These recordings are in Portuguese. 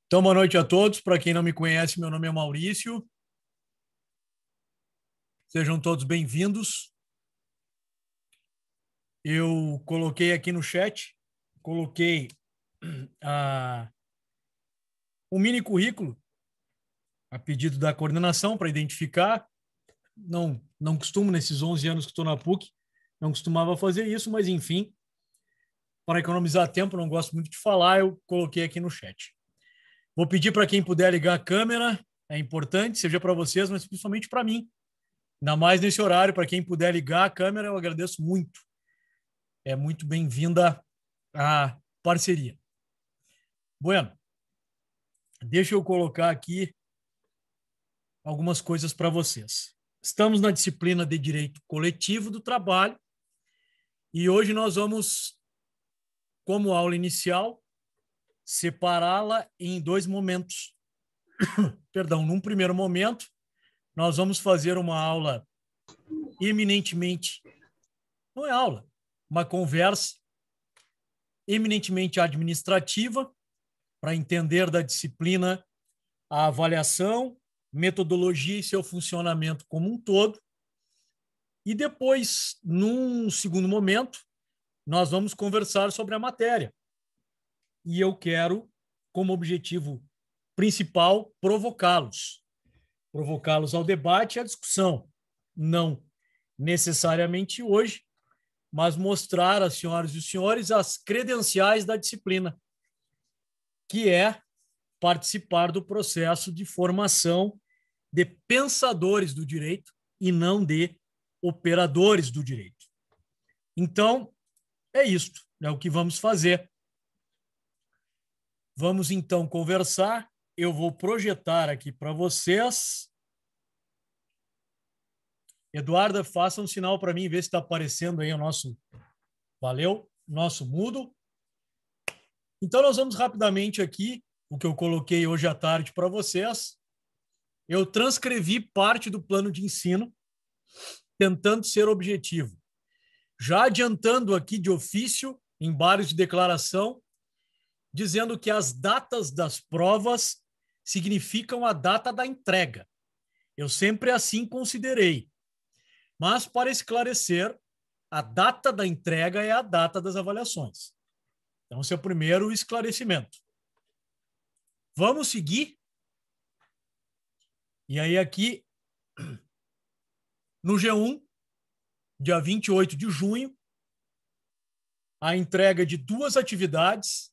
Então, boa noite a todos. Para quem não me conhece, meu nome é Maurício. Sejam todos bem-vindos. Eu coloquei aqui no chat, coloquei um mini currículo a pedido da coordenação para identificar. Não costumo, nesses 11 anos que estou na PUC, não costumava fazer isso, mas enfim, para economizar tempo, não gosto muito de falar, eu coloquei aqui no chat. Vou pedir para quem puder ligar a câmera, é importante, seja para vocês, mas principalmente para mim. Ainda mais nesse horário, para quem puder ligar a câmera, eu agradeço muito. É muito bem-vinda a parceria. Bueno, deixa eu colocar aqui algumas coisas para vocês. Estamos na disciplina de Direito Coletivo do Trabalho e hoje nós vamos, como aula inicial, separá-la em dois momentos. Perdão, num primeiro momento, nós vamos fazer uma aula eminentemente, não é aula, uma conversa eminentemente administrativa, para entender da disciplina a avaliação, metodologia e seu funcionamento como um todo. E depois, num segundo momento, nós vamos conversar sobre a matéria. E eu quero, como objetivo principal, provocá-los ao debate e à discussão. Não necessariamente hoje, mas mostrar às senhoras e os senhores as credenciais da disciplina, que é participar do processo de formação de pensadores do direito e não de operadores do direito. Então, é isto, é o que vamos fazer. Vamos, então, conversar. Eu vou projetar aqui para vocês. Eduarda, faça um sinal para mim, ver se está aparecendo aí o nosso... Valeu, nosso Moodle. Então, nós vamos rapidamente aqui, o que eu coloquei hoje à tarde para vocês. Eu transcrevi parte do plano de ensino, tentando ser objetivo. Já adiantando aqui de ofício, em bares de declaração, dizendo que as datas das provas significam a data da entrega. Eu sempre assim considerei. Mas, para esclarecer, a data da entrega é a data das avaliações. Então, esse é o primeiro esclarecimento. Vamos seguir? E aí aqui, no G1, dia 28 de junho, a entrega de duas atividades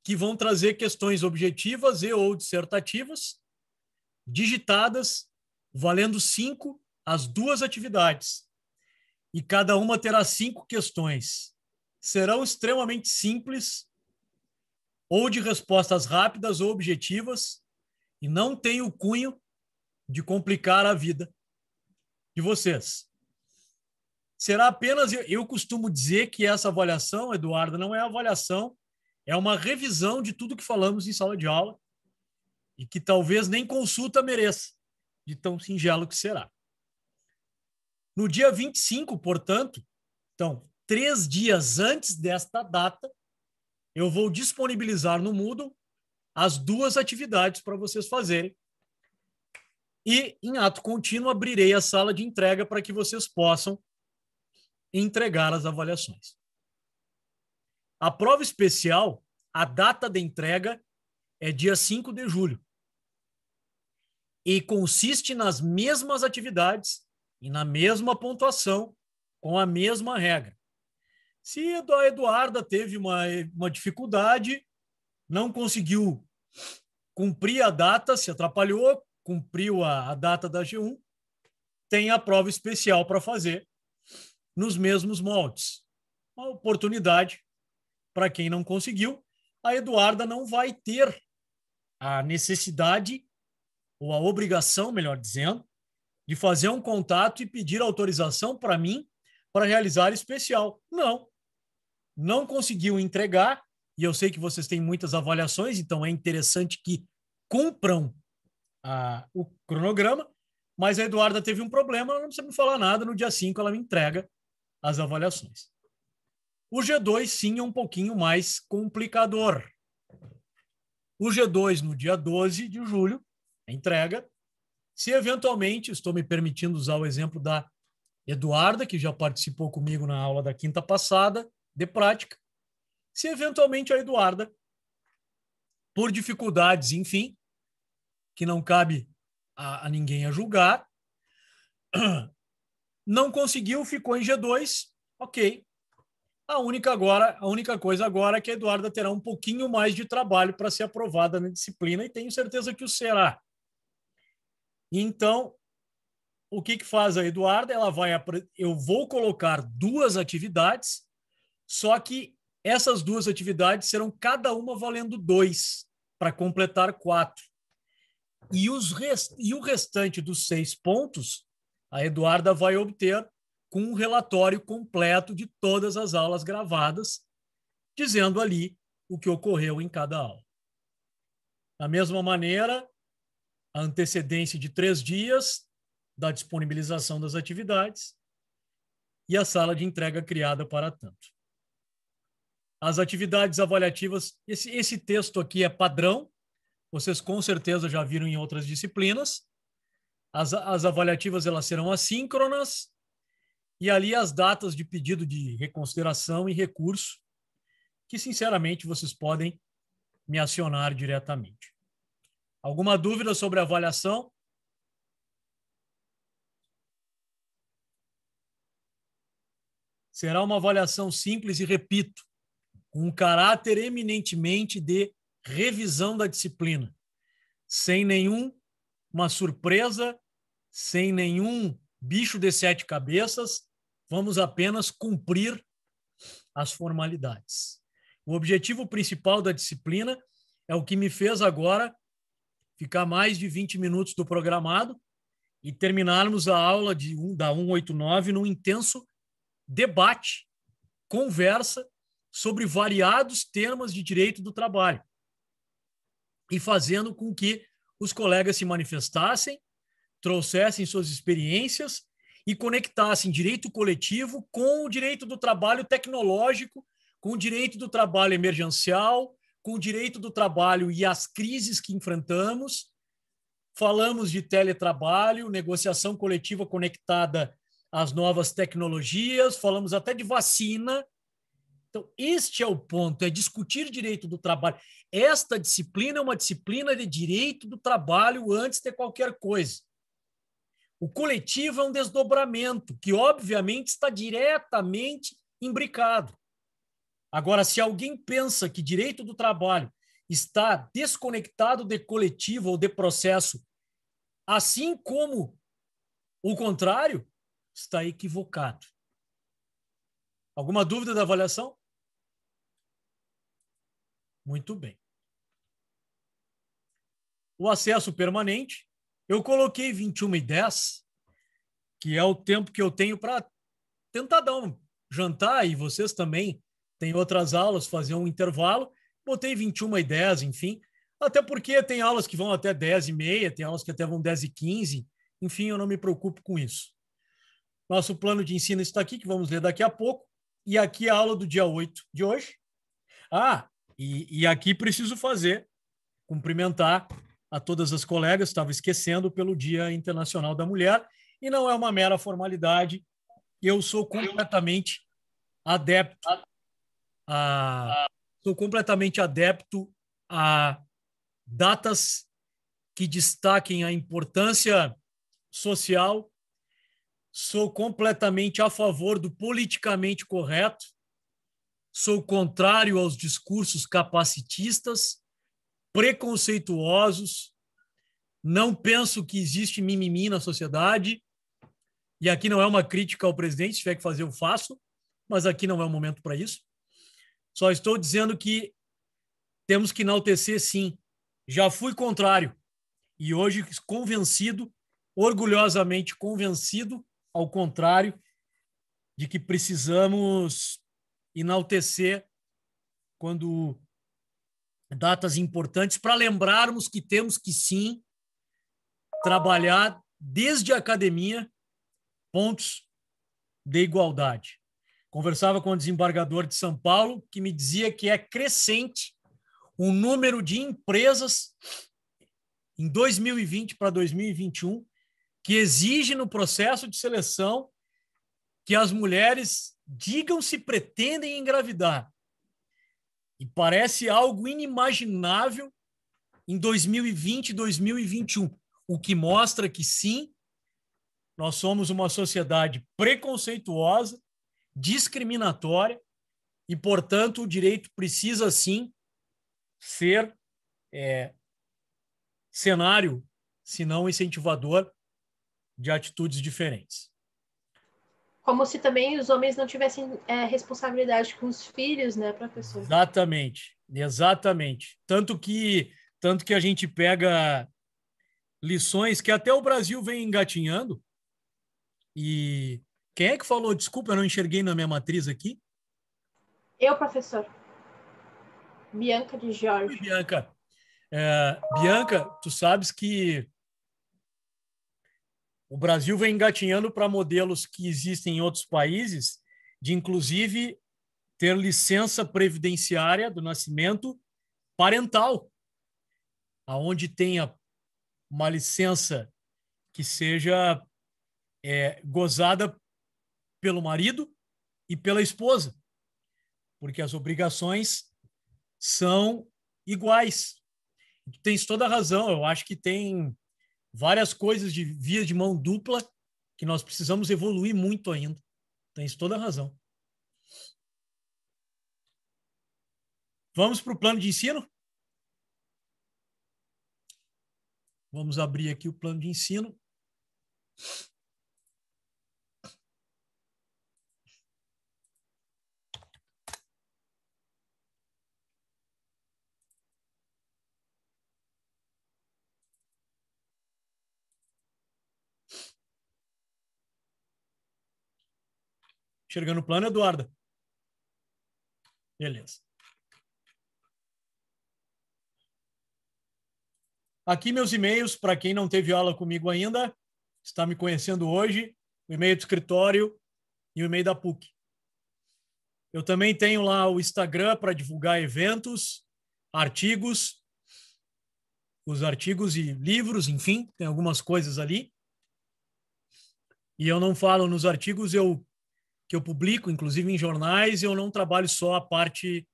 que vão trazer questões objetivas e ou dissertativas, digitadas, valendo 5 as duas atividades. E cada uma terá 5 questões. Serão extremamente simples, ou de respostas rápidas ou objetivas, e não tem o cunho de complicar a vida de vocês. Será apenas, eu costumo dizer que essa avaliação, Eduardo, não é avaliação, é uma revisão de tudo que falamos em sala de aula e que talvez nem consulta mereça, de tão singelo que será. No dia 25, portanto, então, 3 dias antes desta data, eu vou disponibilizar no Moodle as duas atividades para vocês fazerem. E, em ato contínuo, abrirei a sala de entrega para que vocês possam entregar as avaliações. A prova especial, a data de entrega é dia 5 de julho. E consiste nas mesmas atividades e na mesma pontuação, com a mesma regra. Se a Eduarda teve uma dificuldade, não conseguiu cumprir a data, se atrapalhou, cumpriu a data da G1, tem a prova especial para fazer nos mesmos moldes. Uma oportunidade para quem não conseguiu. A Eduarda não vai ter a necessidade ou a obrigação, melhor dizendo, de fazer um contato e pedir autorização para mim para realizar especial. Não conseguiu entregar, e eu sei que vocês têm muitas avaliações, então é interessante que cumpram o cronograma, mas a Eduarda teve um problema, ela não precisa me falar nada, no dia 5 ela me entrega as avaliações. O G2, sim, é um pouquinho mais complicador. O G2 no dia 12 de julho, a entrega. Se eventualmente, estou me permitindo usar o exemplo da Eduarda, que já participou comigo na aula da quinta passada, de prática. Se eventualmente a Eduarda, por dificuldades, enfim, que não cabe a ninguém a julgar, não conseguiu, ficou em G2, ok. A única coisa agora é que a Eduarda terá um pouquinho mais de trabalho para ser aprovada na disciplina, e tenho certeza que o será. Então, o que faz a Eduarda? Eu vou colocar 2 atividades, só que essas 2 atividades serão cada uma valendo 2, para completar 4. E o restante dos 6 pontos, a Eduarda vai obter com um relatório completo de todas as aulas gravadas, dizendo ali o que ocorreu em cada aula. Da mesma maneira, a antecedência de 3 dias da disponibilização das atividades e a sala de entrega criada para tanto. As atividades avaliativas, esse texto aqui é padrão, vocês com certeza já viram em outras disciplinas. As avaliativas elas serão assíncronas e ali as datas de pedido de reconsideração e recurso, que sinceramente vocês podem me acionar diretamente. Alguma dúvida sobre a avaliação? Será uma avaliação simples e, repito, com um caráter eminentemente de revisão da disciplina, sem nenhuma surpresa, sem nenhum bicho de 7 cabeças, vamos apenas cumprir as formalidades. O objetivo principal da disciplina é o que me fez agora ficar mais de 20 minutos do programado e terminarmos a aula da 189 num intenso debate, conversa sobre variados temas de direito do trabalho e fazendo com que os colegas se manifestassem, trouxessem suas experiências e conectassem direito coletivo com o direito do trabalho tecnológico, com o direito do trabalho emergencial, com o direito do trabalho e as crises que enfrentamos. Falamos de teletrabalho, negociação coletiva conectada às novas tecnologias, falamos até de vacina. Então, este é o ponto, é discutir direito do trabalho. Esta disciplina é uma disciplina de direito do trabalho antes de qualquer coisa. O coletivo é um desdobramento que, obviamente, está diretamente imbricado. Agora, se alguém pensa que direito do trabalho está desconectado de coletivo ou de processo, assim como o contrário, está equivocado. Alguma dúvida da avaliação? Muito bem. O acesso permanente, eu coloquei 21h10, que é o tempo que eu tenho para tentar dar um jantar, e vocês também têm outras aulas, fazer um intervalo. Botei 21h10, enfim, até porque tem aulas que vão até 10h30, tem aulas que até vão 10h15, enfim, eu não me preocupo com isso. Nosso plano de ensino está aqui, que vamos ler daqui a pouco, e aqui a aula do dia 8 de hoje. E aqui preciso cumprimentar a todas as colegas, estava esquecendo, pelo Dia Internacional da Mulher, e não é uma mera formalidade, eu sou completamente adepto a datas que destaquem a importância social, sou completamente a favor do politicamente correto, sou contrário aos discursos capacitistas, preconceituosos, não penso que existe mimimi na sociedade, e aqui não é uma crítica ao presidente, se tiver que fazer eu faço, mas aqui não é o momento para isso. Só estou dizendo que temos que enaltecer, sim. Já fui contrário, e hoje convencido, orgulhosamente convencido, ao contrário, de que precisamos enaltecer quando datas importantes, para lembrarmos que temos que, sim, trabalhar desde a academia pontos de igualdade. Conversava com o desembargador de São Paulo, que me dizia que é crescente um número de empresas em 2020 para 2021 que exige no processo de seleção que as mulheres digam se pretendem engravidar. E parece algo inimaginável em 2020 e 2021, o que mostra que sim, nós somos uma sociedade preconceituosa, discriminatória, e, portanto, o direito precisa sim ser cenário, se não incentivador, de atitudes diferentes. Como se também os homens não tivessem responsabilidade com os filhos, né, professor? Exatamente, exatamente. Tanto que a gente pega lições que até o Brasil vem engatinhando. E quem é que falou? Desculpa, eu não enxerguei na minha matriz aqui. Eu, professor. Bianca de Oi, Jorge. Bianca. Bianca, tu sabes que o Brasil vem engatinhando para modelos que existem em outros países, de inclusive ter licença previdenciária do nascimento parental, aonde tenha uma licença que seja gozada pelo marido e pela esposa, porque as obrigações são iguais. Tu tens toda a razão, eu acho que tem várias coisas de via de mão dupla que nós precisamos evoluir muito ainda. Tens toda a razão. Vamos para o plano de ensino? Vamos abrir aqui o plano de ensino. Enxergando o plano, Eduarda? Beleza. Aqui meus e-mails, para quem não teve aula comigo ainda, está me conhecendo hoje, o e-mail do escritório e o e-mail da PUC. Eu também tenho lá o Instagram para divulgar eventos, artigos, os artigos e livros, enfim, tem algumas coisas ali. E eu não falo nos artigos que eu publico, inclusive em jornais, eu não trabalho só a parte,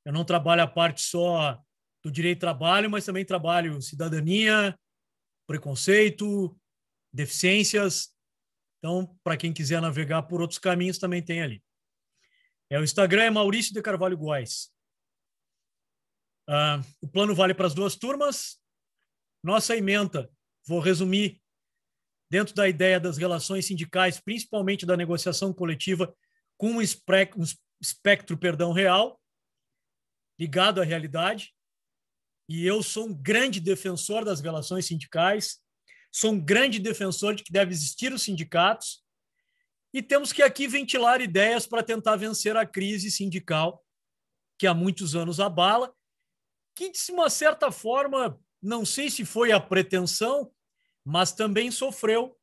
eu não trabalho a parte só do direito do trabalho, mas também trabalho cidadania, preconceito, deficiências. Então, para quem quiser navegar por outros caminhos, também tem ali. O Instagram é Maurício de Carvalho Góes. O plano vale para as duas turmas. Nossa ementa, vou resumir, dentro da ideia das relações sindicais, principalmente da negociação coletiva, com um espectro real, ligado à realidade. E eu sou um grande defensor das relações sindicais, sou um grande defensor de que deve existir os sindicatos, e temos que aqui ventilar ideias para tentar vencer a crise sindical que há muitos anos abala, que, de uma certa forma, não sei se foi a pretensão, mas também sofreu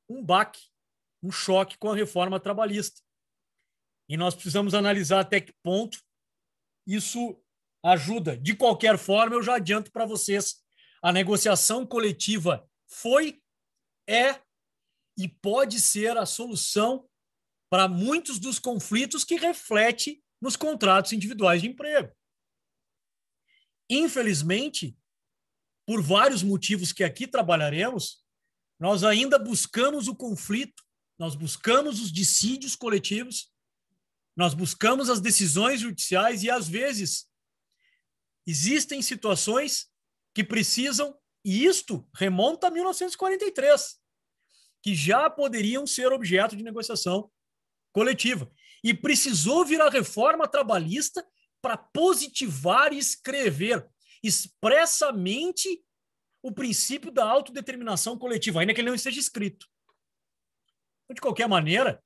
um baque, um choque com a reforma trabalhista. E nós precisamos analisar até que ponto isso ajuda. De qualquer forma, eu já adianto para vocês, a negociação coletiva foi, é e pode ser a solução para muitos dos conflitos que reflete nos contratos individuais de emprego. Infelizmente, por vários motivos que aqui trabalharemos, nós ainda buscamos o conflito, nós buscamos os dissídios coletivos, nós buscamos as decisões judiciais e, às vezes, existem situações que precisam, e isto remonta a 1943, que já poderiam ser objeto de negociação coletiva. E precisou vir a reforma trabalhista para positivar e escrever expressamente o princípio da autodeterminação coletiva, ainda que ele não esteja escrito. Então, de qualquer maneira,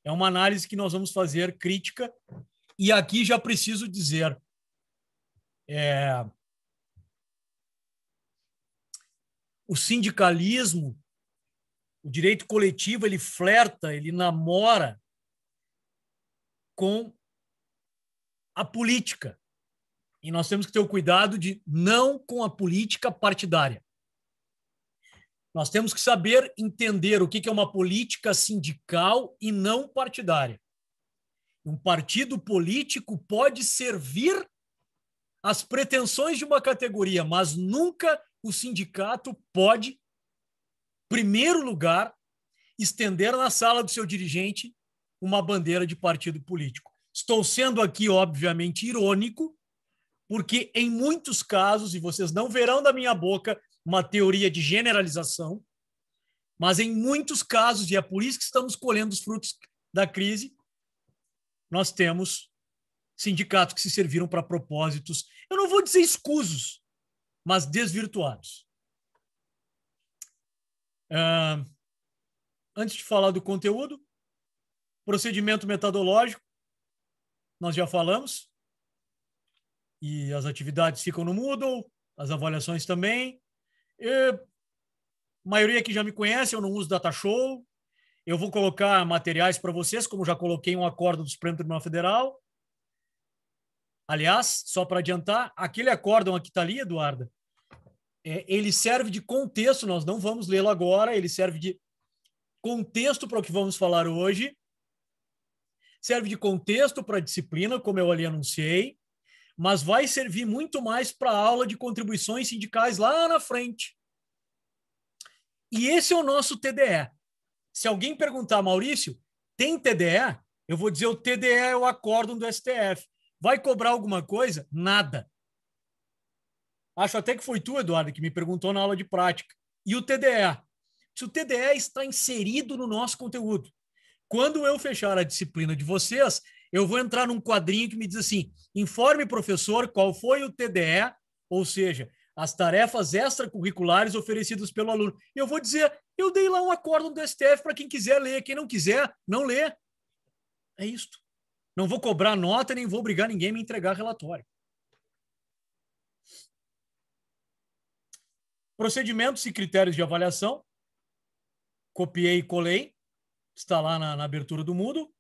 é uma análise que nós vamos fazer crítica, e aqui já preciso dizer, o sindicalismo, o direito coletivo, ele flerta, ele namora com a política. E nós temos que ter o cuidado de não com a política partidária. Nós temos que saber entender o que é uma política sindical e não partidária. Um partido político pode servir às pretensões de uma categoria, mas nunca o sindicato pode, em primeiro lugar, estender na sala do seu dirigente uma bandeira de partido político. Estou sendo aqui, obviamente, irônico, porque em muitos casos, e vocês não verão da minha boca uma teoria de generalização, mas em muitos casos, e é por isso que estamos colhendo os frutos da crise, nós temos sindicatos que se serviram para propósitos, eu não vou dizer escusos, mas desvirtuados. Antes de falar do conteúdo, procedimento metodológico, nós já falamos, e as atividades ficam no Moodle, as avaliações também. A maioria que já me conhece, eu não uso Datashow. Eu vou colocar materiais para vocês, como já coloquei um acordo do Supremo Tribunal Federal. Aliás, só para adiantar, aquele acórdão que está ali, Eduarda, ele serve de contexto, nós não vamos lê-lo agora, ele serve de contexto para o que vamos falar hoje, serve de contexto para a disciplina, como eu ali anunciei, mas vai servir muito mais para a aula de contribuições sindicais lá na frente. E esse é o nosso TDE. Se alguém perguntar, Maurício, tem TDE? Eu vou dizer o TDE é o acórdão do STF. Vai cobrar alguma coisa? Nada. Acho até que foi tu, Eduardo, que me perguntou na aula de prática. E o TDE? Se o TDE está inserido no nosso conteúdo. Quando eu fechar a disciplina de vocês, eu vou entrar num quadrinho que me diz assim, informe, professor, qual foi o TDE, ou seja, as tarefas extracurriculares oferecidas pelo aluno. E eu vou dizer, eu dei lá um acórdão do STF para quem quiser ler, quem não quiser, não lê. É isto. Não vou cobrar nota, nem vou obrigar ninguém a me entregar relatório. Procedimentos e critérios de avaliação. Copiei e colei. Está lá na abertura do Moodle.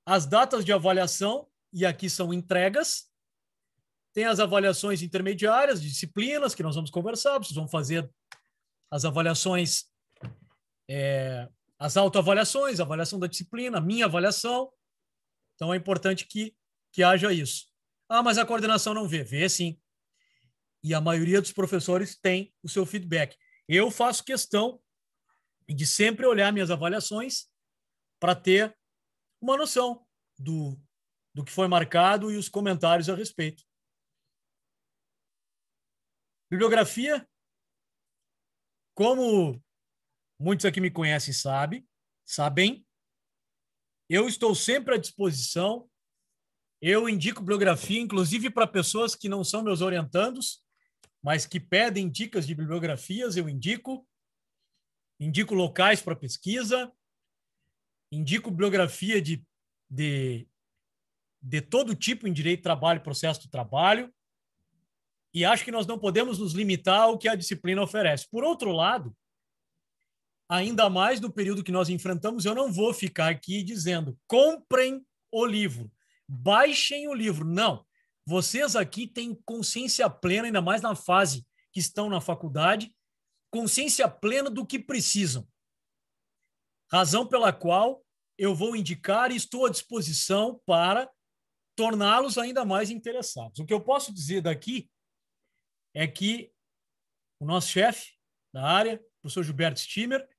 As datas de avaliação, e aqui são entregas. Tem as avaliações intermediárias, de disciplinas, que nós vamos conversar. Vocês vão fazer as avaliações, as autoavaliações, a avaliação da disciplina, a minha avaliação. Então, é importante que haja isso. Ah, mas a coordenação não vê. Vê sim. E a maioria dos professores tem o seu feedback. Eu faço questão de sempre olhar minhas avaliações para ter uma noção do que foi marcado e os comentários a respeito. Bibliografia. Como muitos aqui me conhecem sabem, eu estou sempre à disposição. Eu indico bibliografia, inclusive para pessoas que não são meus orientandos, mas que pedem dicas de bibliografias, eu indico locais para pesquisa, indico bibliografia de todo tipo em direito do trabalho e processo do trabalho, e acho que nós não podemos nos limitar ao que a disciplina oferece. Por outro lado, ainda mais no período que nós enfrentamos, eu não vou ficar aqui dizendo, comprem o livro, baixem o livro. Não. Vocês aqui têm consciência plena, ainda mais na fase que estão na faculdade, consciência plena do que precisam. Razão pela qual eu vou indicar e estou à disposição para torná-los ainda mais interessados. O que eu posso dizer daqui é que o nosso chefe da área, o professor Gilberto Stimmer,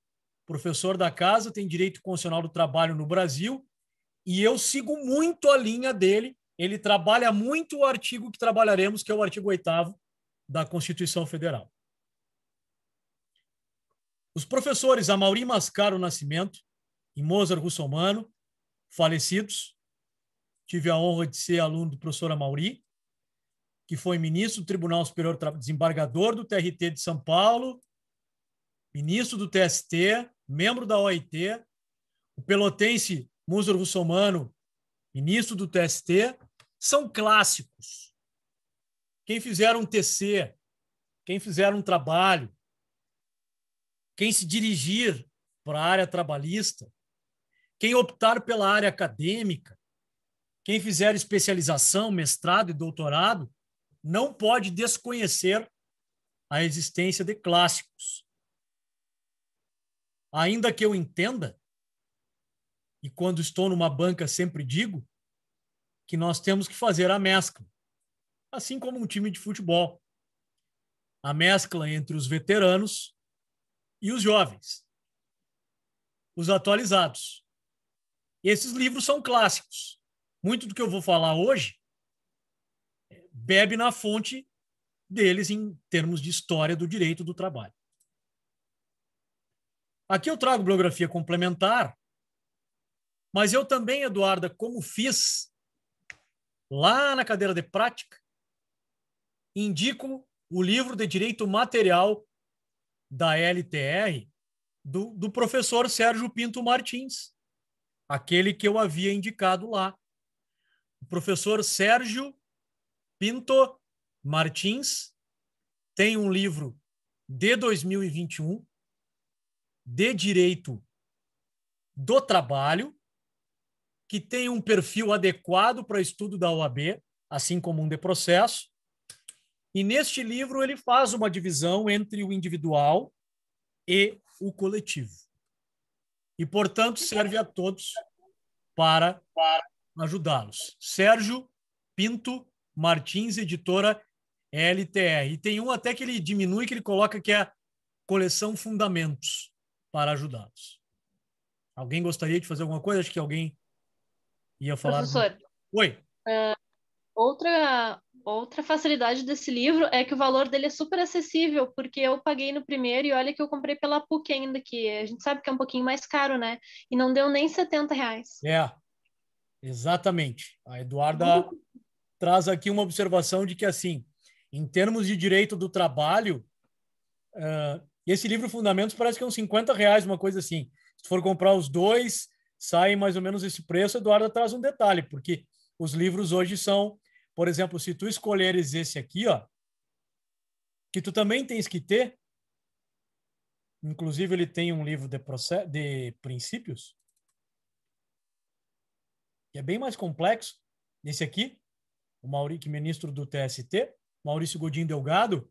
professor da casa, tem direito constitucional do trabalho no Brasil, e eu sigo muito a linha dele. Ele trabalha muito o artigo que trabalharemos, que é o artigo 8º da Constituição Federal. Os professores Amaury Mascaro Nascimento e Mozart Russomano, falecidos, tive a honra de ser aluno do professor Amaury, que foi ministro do Tribunal Superior, desembargador do TRT de São Paulo, ministro do TST, membro da OIT, o pelotense Mozart Russomano, ministro do TST, são clássicos. Quem fizer um TC, quem fizer um trabalho, quem se dirigir para a área trabalhista, quem optar pela área acadêmica, Quem fizer especialização, mestrado e doutorado não pode desconhecer a existência de clássicos. Ainda que eu entenda, e quando estou numa banca sempre digo, que nós temos que fazer a mescla, assim como um time de futebol. A mescla entre os veteranos e os jovens, os atualizados. Esses livros são clássicos. Muito do que eu vou falar hoje bebe na fonte deles em termos de história do direito do trabalho. Aqui eu trago bibliografia complementar, mas eu também, Eduarda, como fiz lá na cadeira de prática, indico o livro de Direito Material da LTR do professor Sérgio Pinto Martins, aquele que eu havia indicado lá. O professor Sérgio Pinto Martins tem um livro de 2021 de Direito do Trabalho, que tem um perfil adequado para estudo da OAB, assim como um de processo. E neste livro ele faz uma divisão entre o individual e o coletivo. E, portanto, serve a todos para ajudá-los. Sérgio Pinto Martins, editora LTR. E tem um até que ele diminui, que ele coloca que é a coleção Fundamentos, para ajudá-los. Alguém gostaria de fazer alguma coisa? Acho que alguém ia falar. Professor. Oi. Outra facilidade desse livro é que o valor dele é super acessível, porque eu paguei no primeiro e olha que eu comprei pela PUC ainda, que a gente sabe que é um pouquinho mais caro, né? E não deu nem R$70. É, exatamente. A Eduarda traz aqui uma observação de que, assim, em termos de direito do trabalho, esse livro Fundamentos parece que é uns R$50, uma coisa assim. Se for comprar os dois, sai mais ou menos esse preço. A Eduarda traz um detalhe, porque os livros hoje são, por exemplo, se tu escolheres esse aqui, ó, que tu também tens que ter, inclusive ele tem um livro de princípios, que é bem mais complexo. Esse aqui, o Maurício, ministro do TST, Maurício Godinho Delgado,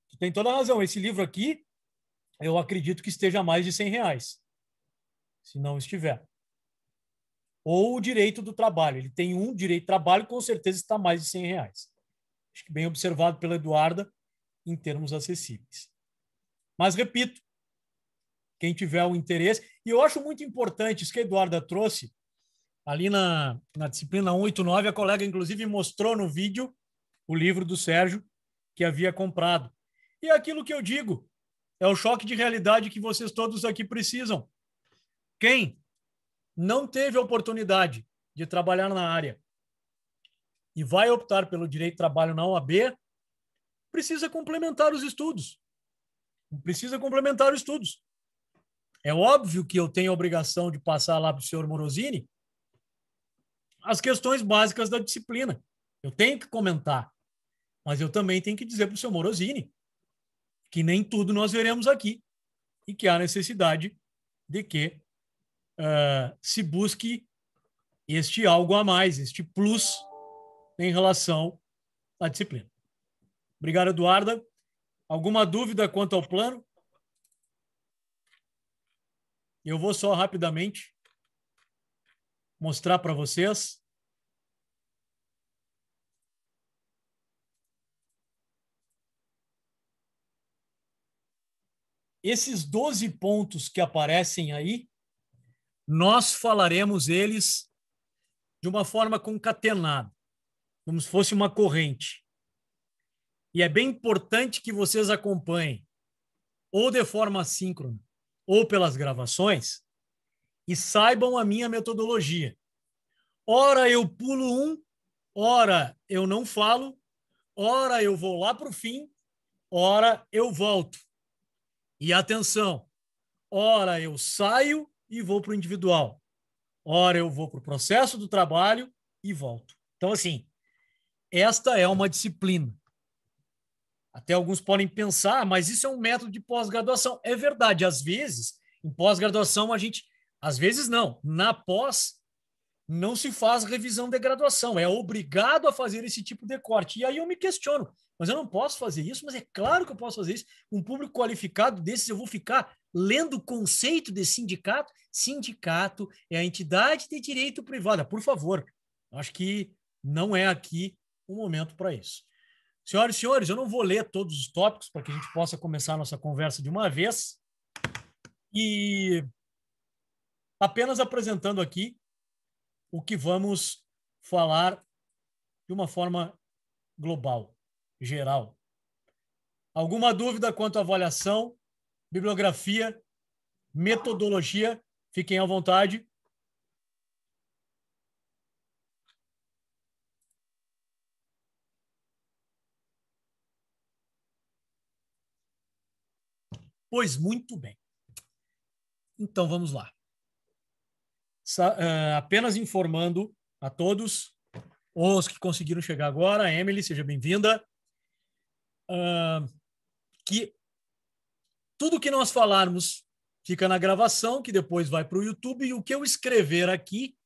tu tem toda a razão. Esse livro aqui, eu acredito que esteja a mais de R$100, se não estiver. Ou o direito do trabalho. Ele tem um direito do trabalho, com certeza está a mais de R$100. Acho que bem observado pela Eduarda, em termos acessíveis. Mas, repito, quem tiver o interesse, e eu acho muito importante isso que a Eduarda trouxe, ali na disciplina 189, a colega, inclusive, mostrou no vídeo o livro do Sérgio, que havia comprado. E aquilo que eu digo, é o choque de realidade que vocês todos aqui precisam. Quem não teve a oportunidade de trabalhar na área e vai optar pelo direito de trabalho na OAB, precisa complementar os estudos. Precisa complementar os estudos. É óbvio que eu tenho a obrigação de passar lá para o senhor Morosini as questões básicas da disciplina. Eu tenho que comentar, mas eu também tenho que dizer para o senhor Morosini que nem tudo nós veremos aqui e que há necessidade de que se busque este algo a mais, este plus em relação à disciplina. Obrigado, Eduarda. Alguma dúvida quanto ao plano? Eu vou só rapidamente mostrar para vocês. Esses 12 pontos que aparecem aí, nós falaremos eles de uma forma concatenada, como se fosse uma corrente. E é bem importante que vocês acompanhem, ou de forma assíncrona, ou pelas gravações, e saibam a minha metodologia. Ora eu pulo um, ora eu não falo, ora eu vou lá para o fim, ora eu volto. E atenção, ora eu saio e vou para o individual, ora eu vou para o processo do trabalho e volto. Então, assim, esta é uma disciplina. Até alguns podem pensar, mas isso é um método de pós-graduação. É verdade, às vezes, em pós-graduação, a gente... Às vezes, não. Na pós, não se faz revisão de graduação, é obrigado a fazer esse tipo de corte. E aí eu me questiono, mas eu não posso fazer isso? Mas é claro que eu posso fazer isso. Um público qualificado desses, eu vou ficar lendo o conceito de sindicato? Sindicato é a entidade de direito privado. Por favor, acho que não é aqui o momento para isso. Senhoras e senhores, eu não vou ler todos os tópicos para que a gente possa começar a nossa conversa de uma vez. E apenas apresentando aqui o que vamos falar de uma forma global, geral. Alguma dúvida quanto à avaliação, bibliografia, metodologia? Fiquem à vontade. Pois muito bem. Então, vamos lá. Apenas informando a todos, os que conseguiram chegar agora, Emily, seja bem-vinda, que tudo que nós falarmos fica na gravação, que depois vai para o YouTube, e o que eu escrever aqui,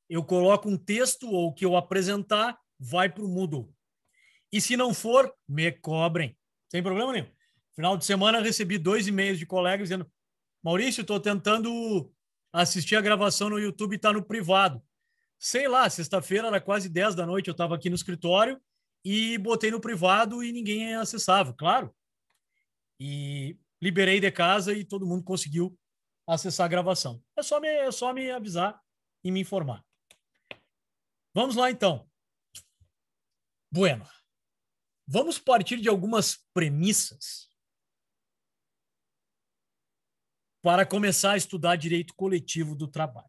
eu coloco um texto, ou o que eu apresentar, vai para o Moodle. E se não for, me cobrem. Sem problema nenhum. Final de semana, recebi 2 e-mails de colegas dizendo: Maurício, estou tentando assistir a gravação no YouTube e está no privado. Sei lá, sexta-feira era quase 10 da noite, eu estava aqui no escritório e botei no privado e ninguém acessava, claro. E liberei de casa e todo mundo conseguiu acessar a gravação. É só me avisar e me informar. Vamos lá, então. Bueno. Vamos partir de algumas premissas para começar a estudar direito coletivo do trabalho.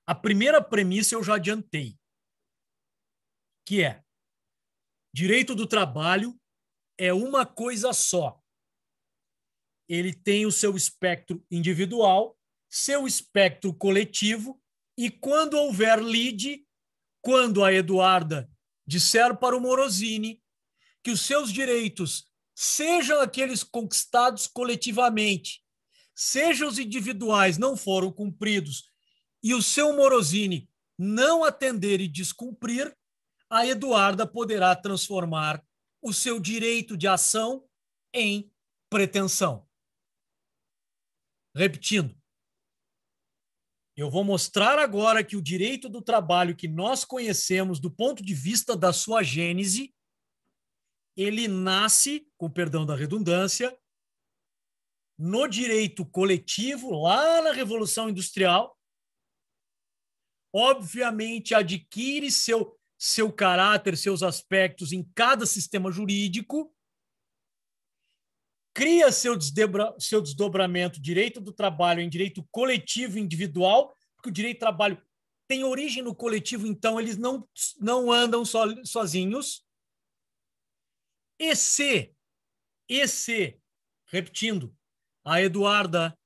A primeira premissa eu já adiantei, que é: direito do trabalho é uma coisa só. Ele tem o seu espectro individual, seu espectro coletivo, e quando houver lide, quando a Eduarda disser para o Morosini que os seus direitos sejam aqueles conquistados coletivamente, sejam os individuais, não foram cumpridos, e o seu Morosini não atender e descumprir, a Eduarda poderá transformar o seu direito de ação em pretensão. Repetindo, eu vou mostrar agora que o direito do trabalho que nós conhecemos do ponto de vista da sua gênese, ele nasce, com perdão da redundância, no direito coletivo, lá na Revolução Industrial. Obviamente, adquire seu caráter, seus aspectos em cada sistema jurídico, cria seu desdobramento, direito do trabalho em direito coletivo e individual, porque o direito do trabalho tem origem no coletivo, então eles não andam sozinhos. E se, repetindo, a Eduarda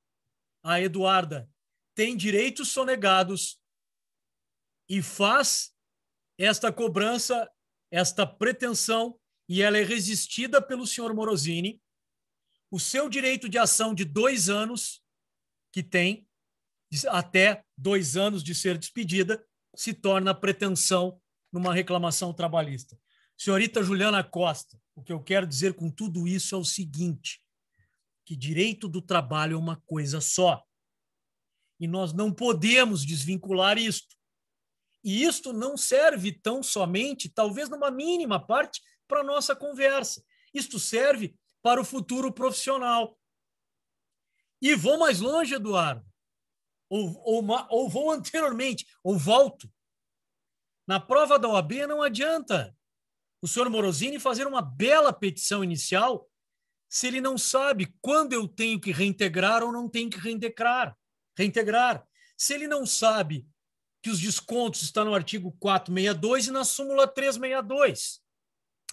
tem direitos sonegados e faz esta cobrança, esta pretensão, e ela é resistida pelo senhor Morosini, o seu direito de ação de 2 anos, que tem até 2 anos de ser despedida, se torna pretensão numa reclamação trabalhista. Senhorita Juliana Costa, o que eu quero dizer com tudo isso é o seguinte: que direito do trabalho é uma coisa só. E nós não podemos desvincular isto. E isto não serve tão somente, talvez numa mínima parte, para a nossa conversa. Isto serve para o futuro profissional. E vou mais longe, Eduardo. Ou vou anteriormente, ou volto. Na prova da OAB não adianta o senhor Morosini fazer uma bela petição inicial se ele não sabe quando eu tenho que reintegrar ou não tenho que reintegrar. Se ele não sabe que os descontos estão no artigo 462 e na súmula 362.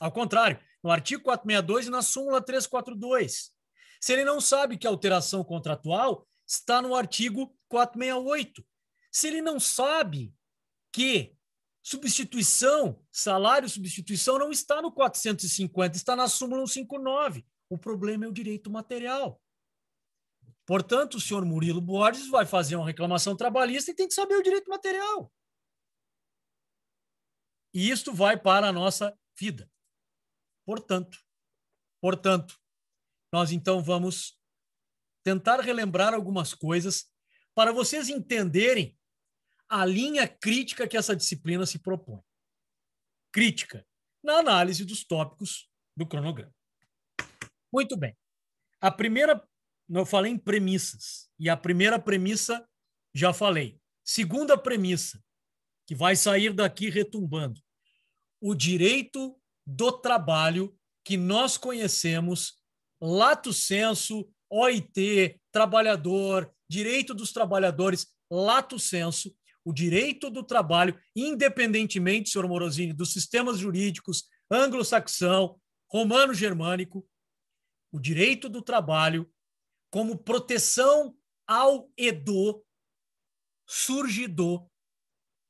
Ao contrário, no artigo 462 e na súmula 342. Se ele não sabe que a alteração contratual está no artigo 468. Se ele não sabe que substituição, salário substituição não está no 450, está na súmula 159. O problema é o direito material. Portanto, o senhor Murilo Borges vai fazer uma reclamação trabalhista e tem que saber o direito material. E isto vai para a nossa vida. Portanto, nós então vamos tentar relembrar algumas coisas para vocês entenderem a linha crítica que essa disciplina se propõe. Crítica na análise dos tópicos do cronograma. Muito bem. A primeira, eu falei em premissas, e a primeira premissa já falei. Segunda premissa, que vai sair daqui retumbando. O direito do trabalho que nós conhecemos, lato sensu, OIT, trabalhador, direito dos trabalhadores, lato sensu, o direito do trabalho, independentemente, senhor Morosini, dos sistemas jurídicos anglo-saxão, romano-germânico, o direito do trabalho como proteção ao edo surge do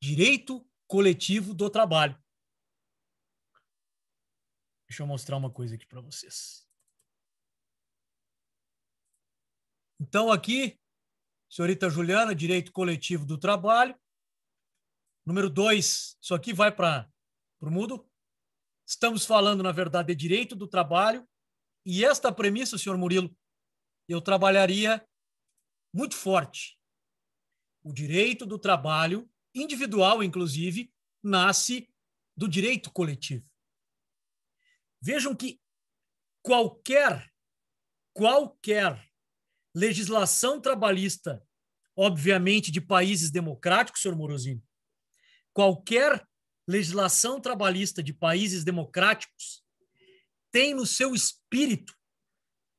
direito coletivo do trabalho. Deixa eu mostrar uma coisa aqui para vocês. Então, aqui, senhorita Juliana, direito coletivo do trabalho. Número 2, isso aqui vai para o mudo. Estamos falando, na verdade, de direito do trabalho. E esta premissa, senhor Murilo, eu trabalharia muito forte. O direito do trabalho, individual, inclusive, nasce do direito coletivo. Vejam que qualquer legislação trabalhista, obviamente de países democráticos, senhor Morosini, qualquer legislação trabalhista de países democráticos tem no seu espírito,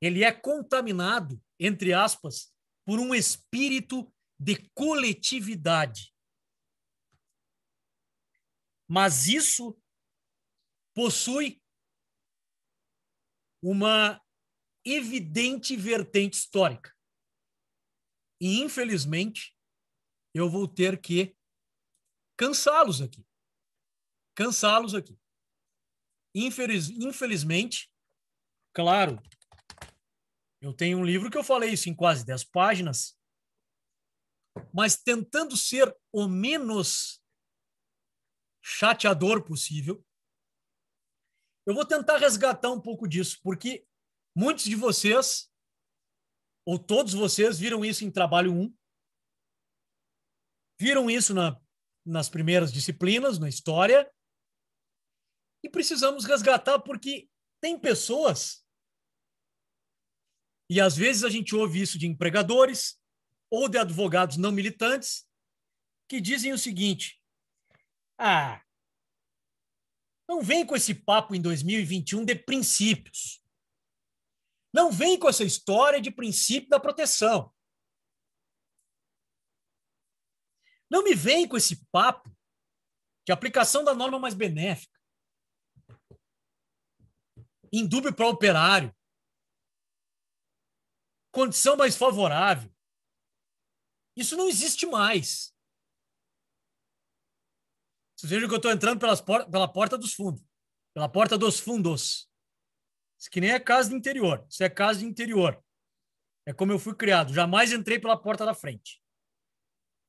ele é contaminado, entre aspas, por um espírito de coletividade. Mas isso possui uma evidente vertente histórica. E, infelizmente, eu vou ter que cansá-los aqui. Infelizmente, claro, eu tenho um livro que eu falei isso em quase 10 páginas, mas tentando ser o menos chateador possível, eu vou tentar resgatar um pouco disso, porque muitos de vocês, ou todos vocês, viram isso em trabalho 1, viram isso nas primeiras disciplinas, na história, e precisamos resgatar porque tem pessoas, e às vezes a gente ouve isso de empregadores ou de advogados não militantes, que dizem o seguinte: não vem com esse papo em 2021 de princípios. Não vem com essa história de princípio da proteção. Não me vem com esse papo de aplicação da norma mais benéfica, indúbio para o operário, condição mais favorável. Isso não existe mais. Vocês vejam que eu estou entrando pela porta dos fundos. Pela porta dos fundos. Isso que nem é casa de interior. Isso é casa de interior. É como eu fui criado. Jamais entrei pela porta da frente.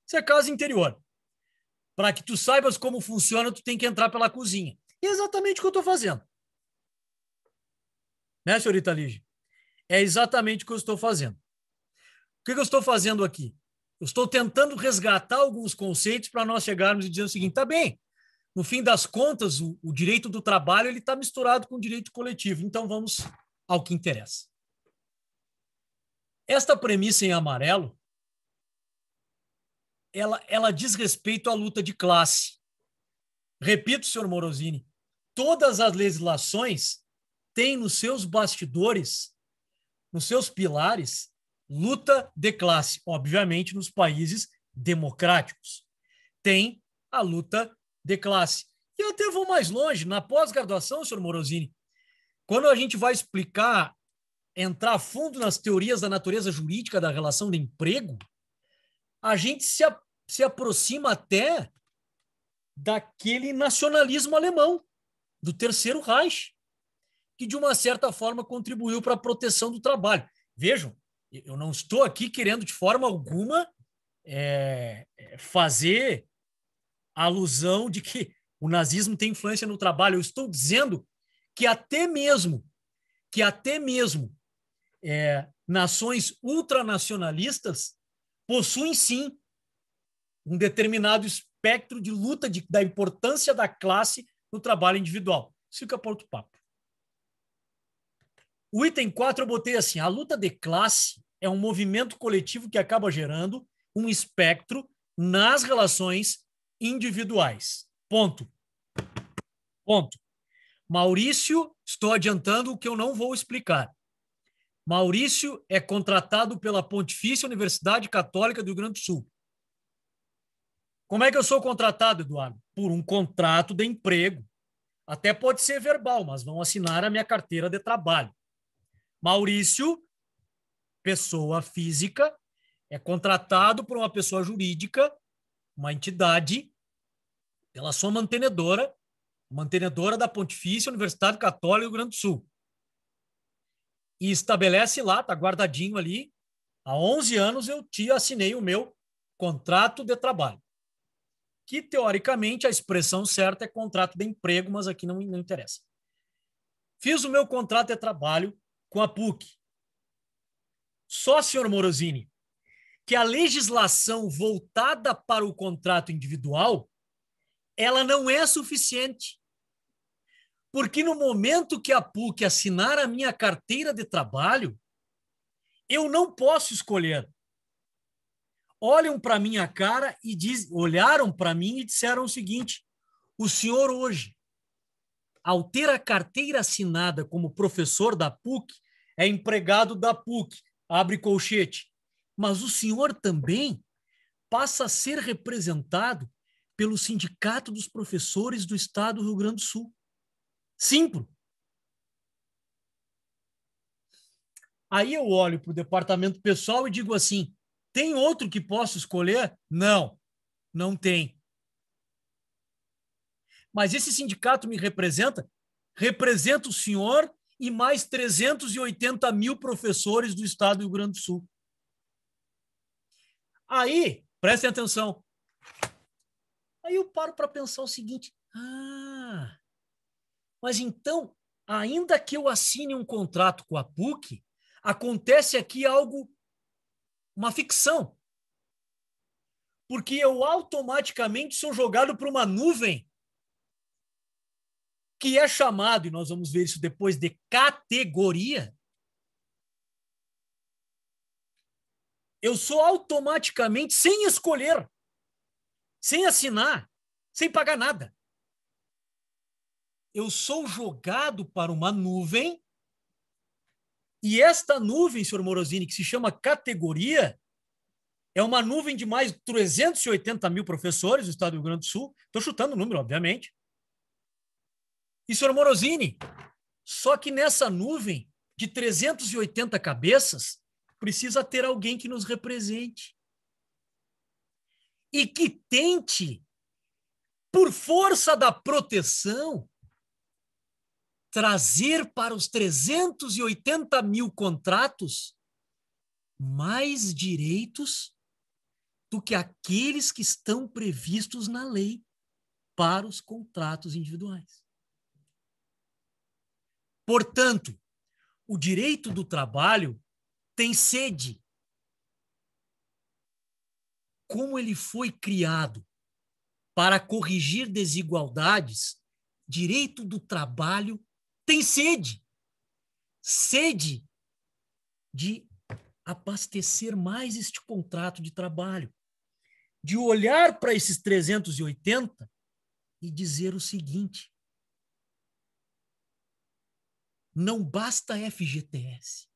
Isso é casa de interior. Para que tu saibas como funciona, tu tem que entrar pela cozinha. E é exatamente o que eu estou fazendo. Né, senhorita Lígia? É exatamente o que eu estou fazendo. O que eu estou fazendo aqui? Eu estou tentando resgatar alguns conceitos para nós chegarmos e dizer o seguinte: tá bem, no fim das contas, o direito do trabalho ele está misturado com o direito coletivo. Então, vamos ao que interessa. Esta premissa em amarelo, ela diz respeito à luta de classe. Repito, senhor Morosini, todas as legislações têm nos seus bastidores, nos seus pilares, luta de classe. Obviamente, nos países democráticos tem a luta de classe. E eu até vou mais longe. Na pós-graduação, senhor Morosini, quando a gente vai explicar, entrar a fundo nas teorias da natureza jurídica da relação de emprego, a gente se aproxima até daquele nacionalismo alemão, do Terceiro Reich, que de uma certa forma contribuiu para a proteção do trabalho. Vejam, Eu não estou aqui querendo de forma alguma fazer a alusão de que o nazismo tem influência no trabalho. Eu estou dizendo que até mesmo nações ultranacionalistas possuem, sim, um determinado espectro de luta da importância da classe no trabalho individual. Isso fica para outro papo. O item 4 eu botei assim: a luta de classe é um movimento coletivo que acaba gerando um espectro nas relações individuais. Ponto. Ponto. Maurício, estou adiantando o que eu não vou explicar. Maurício é contratado pela Pontifícia Universidade Católica do Rio Grande do Sul. Como é que eu sou contratado, Eduardo? Por um contrato de emprego. Até pode ser verbal, mas vão assinar a minha carteira de trabalho. Maurício, pessoa física, é contratado por uma pessoa jurídica, uma entidade, pela sua mantenedora da Pontifícia Universidade Católica do Rio Grande do Sul. E estabelece lá, está guardadinho ali, há 11 anos eu assinei o meu contrato de trabalho. Que, teoricamente, a expressão certa é contrato de emprego, mas aqui não interessa. Fiz o meu contrato de trabalho com a PUC. Só, senhor Morosini, que a legislação voltada para o contrato individual, ela não é suficiente. Porque no momento que a PUC assinar a minha carteira de trabalho, eu não posso escolher. Olham para minha cara e olharam para mim e disseram o seguinte: o senhor hoje, ao ter a carteira assinada como professor da PUC, é empregado da PUC, abre colchete. Mas o senhor também passa a ser representado pelo Sindicato dos Professores do Estado do Rio Grande do Sul. Simples. Aí eu olho para o departamento pessoal e digo assim: tem outro que posso escolher? Não, não tem. Mas esse sindicato me representa o senhor e mais 380 mil professores do estado do Rio Grande do Sul. Aí, prestem atenção. Aí eu paro para pensar o seguinte: mas então, ainda que eu assine um contrato com a PUC, acontece aqui algo, uma ficção. Porque eu automaticamente sou jogado para uma nuvem que é chamado, e nós vamos ver isso depois, de categoria. Eu sou automaticamente, sem escolher, sem assinar, sem pagar nada. Eu sou jogado para uma nuvem, e esta nuvem, senhor Morosini, que se chama categoria, é uma nuvem de mais de 380 mil professores do estado do Rio Grande do Sul. Estou chutando o número, obviamente. E, senhor Morosini, só que nessa nuvem de 380 cabeças, precisa ter alguém que nos represente. E que tente, por força da proteção, trazer para os 380 mil contratos mais direitos do que aqueles que estão previstos na lei para os contratos individuais. Portanto, o direito do trabalho tem sede. Como ele foi criado para corrigir desigualdades, direito do trabalho tem sede. Sede de abastecer mais este contrato de trabalho, de olhar para esses 380 e dizer o seguinte: não basta FGTS,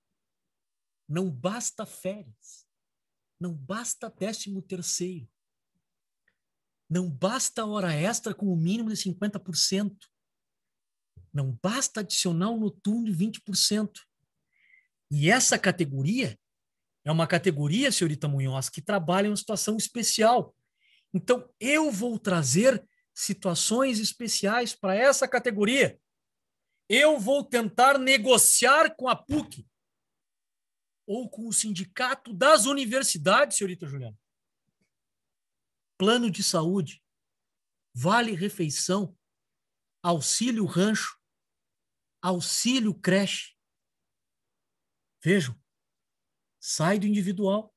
não basta férias, não basta 13º, não basta hora extra com o mínimo de 50%, não basta adicional noturno de 20%. E essa categoria é uma categoria, senhorita Munhoz, que trabalha em uma situação especial. Então, eu vou trazer situações especiais para essa categoria. Eu vou tentar negociar com a PUC ou com o sindicato das universidades, senhorita Juliana. Plano de saúde, vale refeição, auxílio rancho, auxílio creche. Vejam, sai do individual,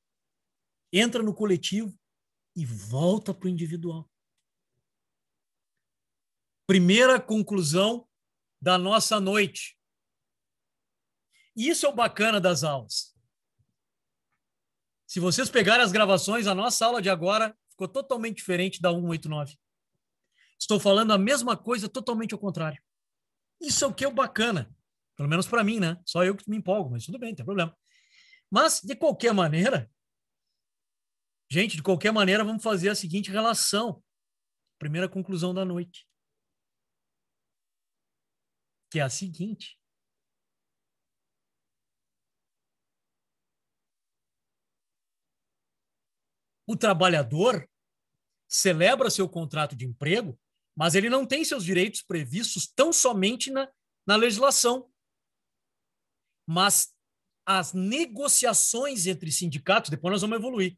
entra no coletivo e volta para o individual. Primeira conclusão da nossa noite. Isso é o bacana das aulas. Se vocês pegarem as gravações, a nossa aula de agora ficou totalmente diferente da 189. Estou falando a mesma coisa, totalmente ao contrário. Isso é o que é o bacana. Pelo menos para mim, né? Só eu que me empolgo, mas tudo bem, não tem problema. Mas, de qualquer maneira, gente, de qualquer maneira, vamos fazer a seguinte relação. Primeira conclusão da noite. Que é a seguinte. O trabalhador celebra seu contrato de emprego, mas ele não tem seus direitos previstos tão somente na legislação. Mas as negociações entre sindicatos, depois nós vamos evoluir,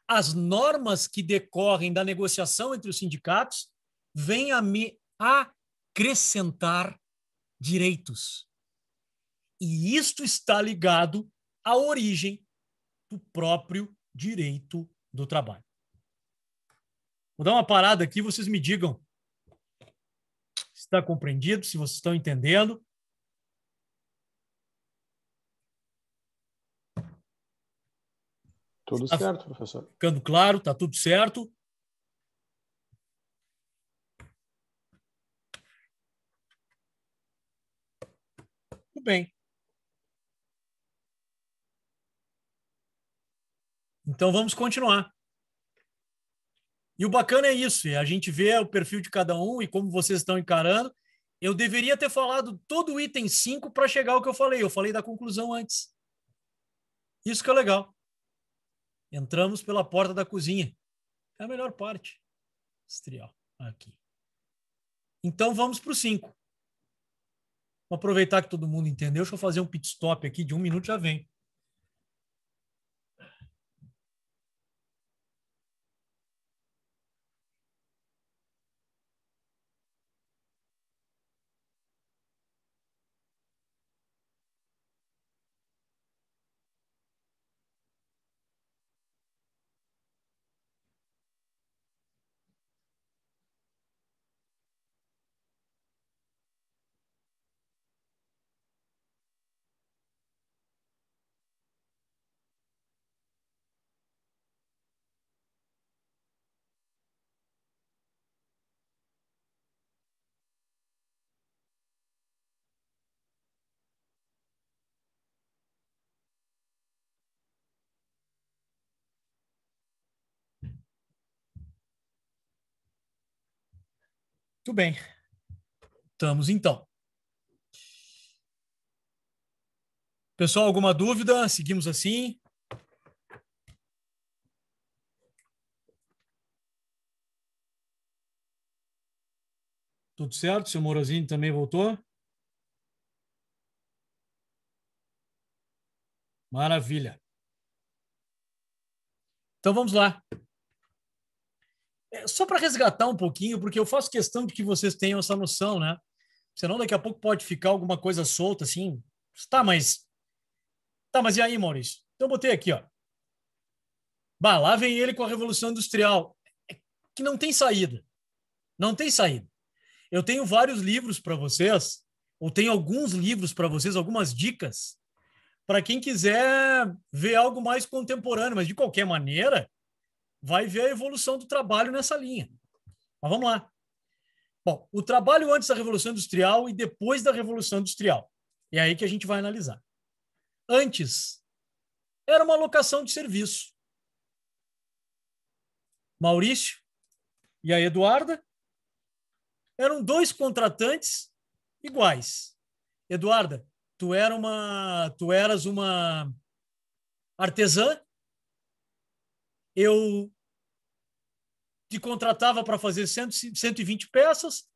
as normas que decorrem da negociação entre os sindicatos vêm a me acrescentar direitos. E isto está ligado à origem do próprio direito do trabalho. Vou dar uma parada aqui, vocês me digam se está compreendido, se vocês estão entendendo. Tudo certo, professor. Ficando claro, está tudo certo. Tudo bem. Então vamos continuar. E o bacana é isso, a gente vê o perfil de cada um e como vocês estão encarando. Eu deveria ter falado todo o item 5 para chegar ao que eu falei. Eu falei da conclusão antes. Isso que é legal. Entramos pela porta da cozinha. É a melhor parte. Estrial. Aqui. Então vamos para o 5. Vou aproveitar que todo mundo entendeu. Deixa eu fazer um pit stop aqui de 1 minuto, já vem. Muito bem. Estamos então. Pessoal, alguma dúvida? Seguimos assim? Tudo certo? Seu Morozinho também voltou? Maravilha. Então vamos lá. Só para resgatar um pouquinho, porque eu faço questão de que vocês tenham essa noção, né? Senão daqui a pouco pode ficar alguma coisa solta assim. Mas e aí, Maurício? Então eu botei aqui, ó. Bah, lá vem ele com a Revolução Industrial. Que não tem saída. Não tem saída. Eu tenho vários livros para vocês, ou tenho alguns livros para vocês, algumas dicas, para quem quiser ver algo mais contemporâneo, mas de qualquer maneira, vai ver a evolução do trabalho nessa linha. Mas vamos lá. Bom, o trabalho antes da Revolução Industrial e depois da Revolução Industrial. É aí que a gente vai analisar. Antes, era uma locação de serviço. Maurício e a Eduarda eram 2 contratantes iguais. Eduarda, tu eras uma artesã, eu te contratava para fazer 120 peças,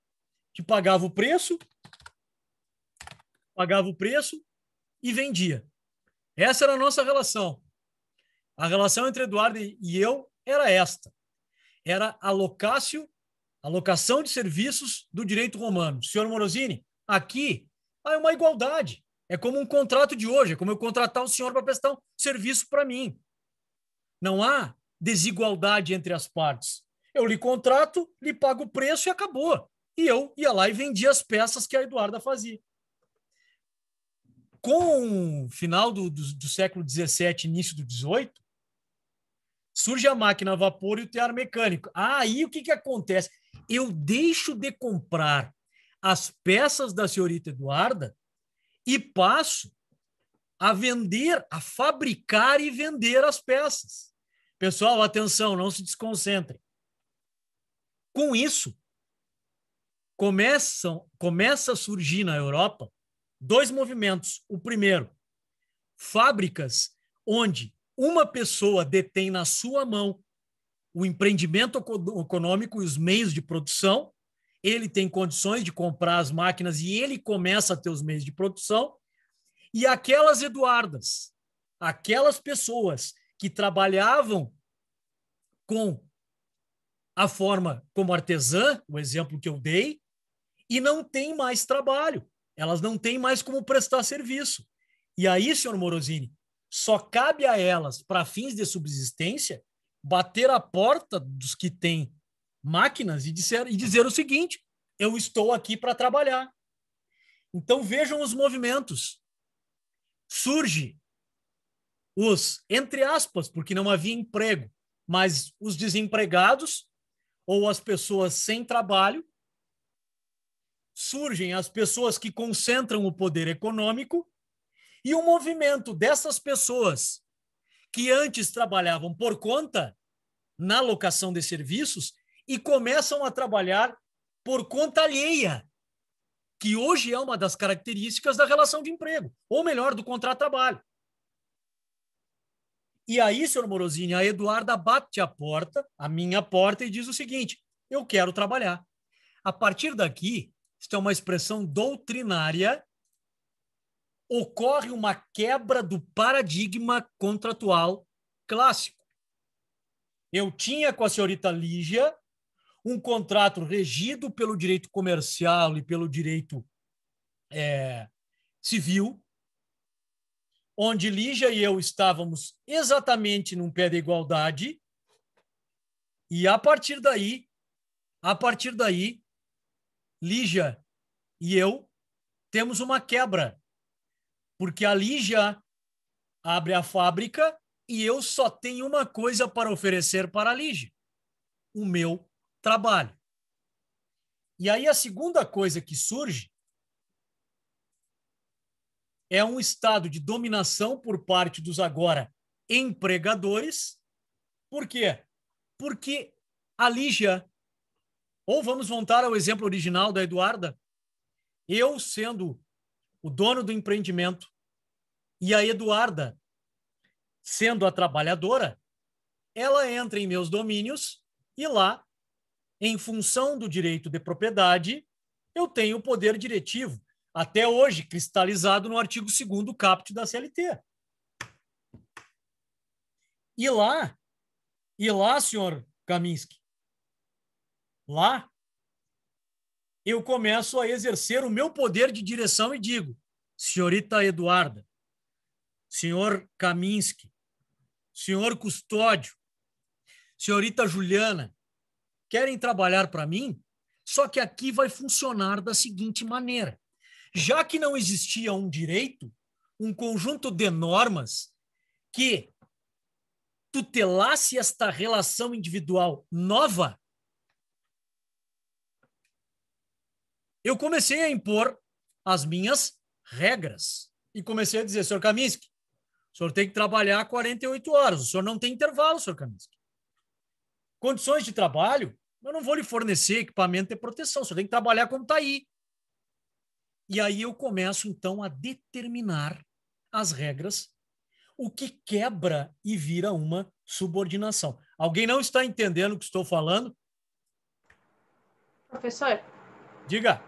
te pagava o preço e vendia. Essa era a nossa relação. A relação entre Eduardo e eu era esta. Era a alocação de serviços do direito romano. Senhor Morosini, aqui é uma igualdade. É como um contrato de hoje, é como eu contratar o senhor para prestar um serviço para mim. Não há desigualdade entre as partes. Eu lhe contrato, lhe pago o preço e acabou. E eu ia lá e vendia as peças que a Eduarda fazia. Com o final do século XVII, início do XVIII, surge a máquina a vapor e o tear mecânico. Aí o que acontece? Eu deixo de comprar as peças da senhorita Eduarda e passo a vender, a fabricar e vender as peças. Pessoal, atenção, não se desconcentrem. Com isso, começa a surgir na Europa 2 movimentos. O primeiro, fábricas onde uma pessoa detém na sua mão o empreendimento econômico e os meios de produção, ele tem condições de comprar as máquinas e ele começa a ter os meios de produção, e aquelas Eduardas, aquelas pessoas que trabalhavam com a forma como artesã, o exemplo que eu dei, e não tem mais trabalho, elas não têm mais como prestar serviço. E aí, senhor Morosini, só cabe a elas, para fins de subsistência, bater a porta dos que têm máquinas e dizer o seguinte: eu estou aqui para trabalhar. Então vejam os movimentos. Surge os, entre aspas, porque não havia emprego, mas os desempregados ou as pessoas sem trabalho, surgem as pessoas que concentram o poder econômico e o movimento dessas pessoas que antes trabalhavam por conta na locação de serviços e começam a trabalhar por conta alheia, que hoje é uma das características da relação de emprego, ou melhor, do contrato-trabalho. E aí, senhor Morosini, a Eduarda bate a porta, a minha porta, e diz o seguinte: eu quero trabalhar. A partir daqui, isto é uma expressão doutrinária, ocorre uma quebra do paradigma contratual clássico. Eu tinha com a senhorita Lígia um contrato regido pelo direito comercial e pelo direito civil, onde Lígia e eu estávamos exatamente num pé de igualdade, e a partir daí, Lígia e eu temos uma quebra, porque a Lígia abre a fábrica e eu só tenho uma coisa para oferecer para a Lígia: o meu trabalho. E aí a segunda coisa que surge é um estado de dominação por parte dos agora empregadores. Por quê? Porque a Lígia, ou vamos voltar ao exemplo original da Eduarda, eu sendo o dono do empreendimento e a Eduarda sendo a trabalhadora, ela entra em meus domínios e lá, em função do direito de propriedade, eu tenho o poder diretivo, até hoje cristalizado no artigo 2º caput da CLT. E lá, senhor Kaminski, lá eu começo a exercer o meu poder de direção e digo: senhorita Eduarda, senhor Kaminski, senhor Custódio, senhorita Juliana, querem trabalhar para mim? Só que aqui vai funcionar da seguinte maneira: já que não existia um direito, um conjunto de normas que tutelasse esta relação individual nova, eu comecei a impor as minhas regras e comecei a dizer: senhor Kaminski, o senhor tem que trabalhar 48 horas, o senhor não tem intervalo, senhor Kaminski. Condições de trabalho, eu não vou lhe fornecer equipamento de proteção, o senhor tem que trabalhar como está aí. E aí eu começo, então, a determinar as regras, o que quebra e vira uma subordinação. Alguém não está entendendo o que estou falando? Professor? Diga.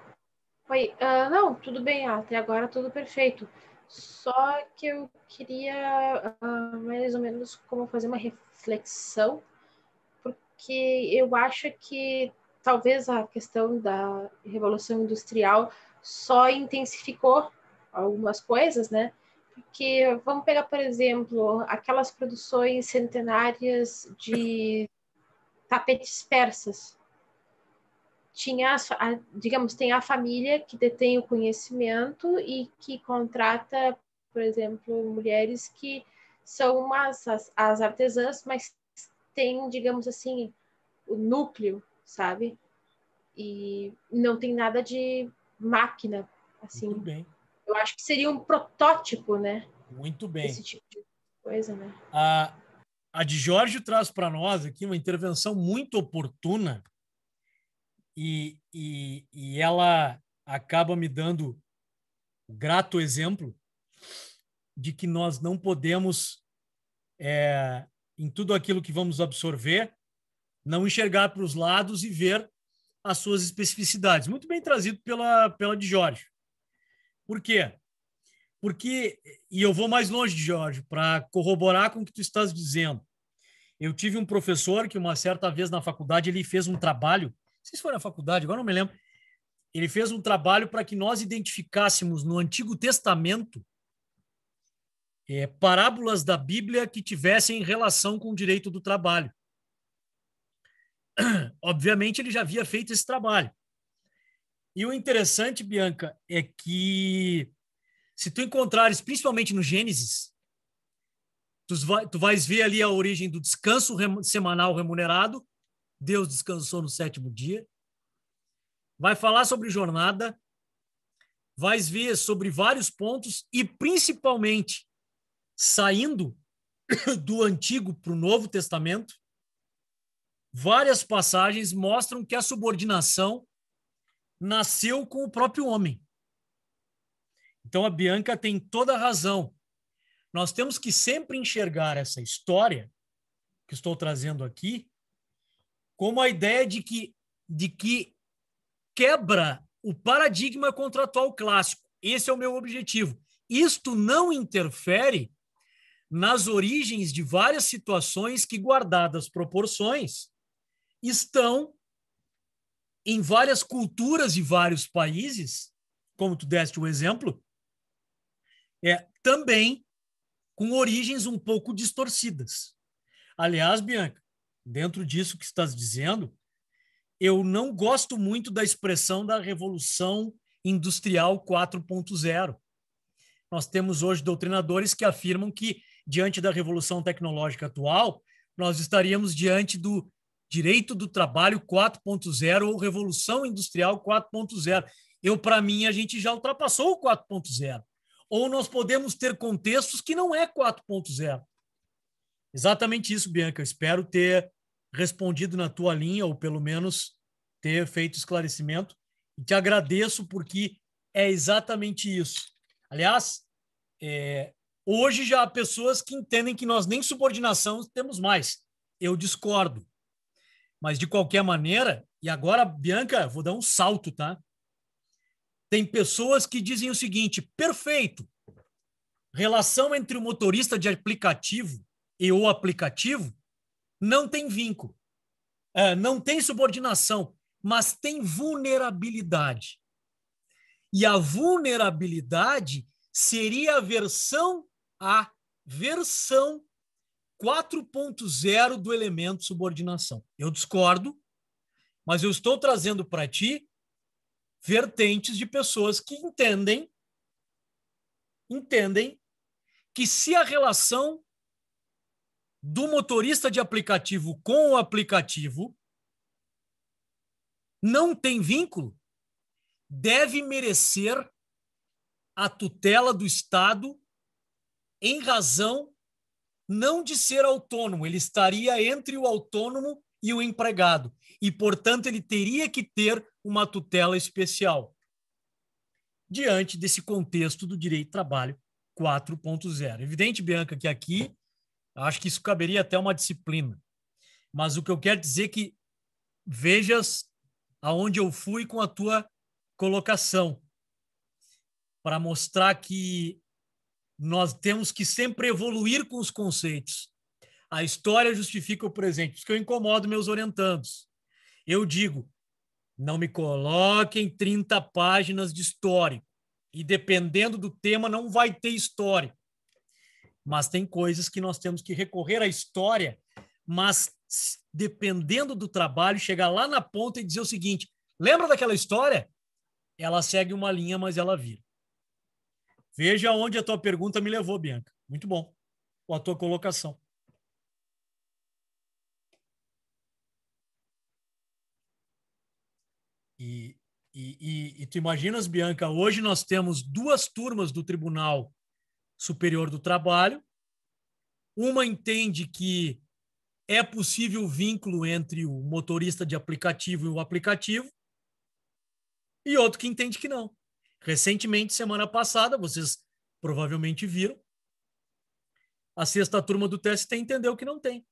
Oi, não, tudo bem, até agora tudo perfeito. Só que eu queria mais ou menos como fazer uma reflexão, porque eu acho que talvez a questão da Revolução Industrial só intensificou algumas coisas, né? Porque vamos pegar, por exemplo, aquelas produções centenárias de tapetes persas. Tinha, digamos, tem a família que detém o conhecimento e que contrata, por exemplo, mulheres que são as artesãs, mas tem, digamos assim, o núcleo, sabe? E não tem nada de máquina, assim. Muito bem. Eu acho que seria um protótipo, né? Muito bem. Esse tipo de coisa, né? A de Jorge traz para nós aqui uma intervenção muito oportuna e ela acaba me dando o grato exemplo de que nós não podemos, em tudo aquilo que vamos absorver, não enxergar para os lados e ver as suas especificidades. Muito bem trazido pela de Jorge. Por quê? Porque, e eu vou mais longe de Jorge, para corroborar com o que tu estás dizendo. Eu tive um professor que uma certa vez na faculdade ele fez um trabalho, não sei se foi na faculdade, agora não me lembro, ele fez um trabalho para que nós identificássemos no Antigo Testamento parábolas da Bíblia que tivessem relação com o direito do trabalho. Obviamente, ele já havia feito esse trabalho. E o interessante, Bianca, é que se tu encontrares, principalmente no Gênesis, tu vais ver ali a origem do descanso semanal remunerado. Deus descansou no 7º dia. Vai falar sobre jornada, vais ver sobre vários pontos e, principalmente, saindo do Antigo para o Novo Testamento, várias passagens mostram que a subordinação nasceu com o próprio homem. Então, a Bianca tem toda a razão. Nós temos que sempre enxergar essa história que estou trazendo aqui como a ideia de que quebra o paradigma contratual clássico. Esse é o meu objetivo. Isto não interfere nas origens de várias situações que, guardadas proporções, estão em várias culturas e vários países, como tu deste o exemplo, também com origens um pouco distorcidas. Aliás, Bianca, dentro disso que estás dizendo, eu não gosto muito da expressão da Revolução Industrial 4.0. Nós temos hoje doutrinadores que afirmam que, diante da revolução tecnológica atual, nós estaríamos diante do direito do trabalho 4.0 ou revolução industrial 4.0. Para mim, a gente já ultrapassou o 4.0. Ou nós podemos ter contextos que não é 4.0. Exatamente isso, Bianca. Eu espero ter respondido na tua linha, ou pelo menos ter feito esclarecimento. E te agradeço porque é exatamente isso. Aliás, hoje já há pessoas que entendem que nós nem subordinação temos mais. Eu discordo. Mas, de qualquer maneira, e agora, Bianca, vou dar um salto, tá? Tem pessoas que dizem o seguinte: perfeito, relação entre o motorista de aplicativo e o aplicativo não tem vínculo, não tem subordinação, mas tem vulnerabilidade. E a vulnerabilidade seria a versão 4.0 do elemento subordinação. Eu discordo, mas eu estou trazendo para ti vertentes de pessoas que entendem que se a relação do motorista de aplicativo com o aplicativo não tem vínculo, deve merecer a tutela do Estado em razão não de ser autônomo, ele estaria entre o autônomo e o empregado, e, portanto, ele teria que ter uma tutela especial diante desse contexto do direito de trabalho 4.0. Evidente, Bianca, que aqui acho que isso caberia até uma disciplina, mas o que eu quero dizer é que vejas aonde eu fui com a tua colocação, para mostrar que nós temos que sempre evoluir com os conceitos. A história justifica o presente. Por isso que eu incomodo meus orientandos. Eu digo, não me coloquem 30 páginas de histórico. E dependendo do tema, não vai ter história. Mas tem coisas que nós temos que recorrer à história, mas dependendo do trabalho, chegar lá na ponta e dizer o seguinte, lembra daquela história? Ela segue uma linha, mas ela vira. Veja onde a tua pergunta me levou, Bianca. Muito bom. Ou a tua colocação. E tu imaginas, Bianca, hoje nós temos 2 turmas do Tribunal Superior do Trabalho. Uma entende que é possível vínculo entre o motorista de aplicativo e o aplicativo, e outro que entende que não. Recentemente, semana passada, vocês provavelmente viram, a 6ª turma do TST entendeu que não tem.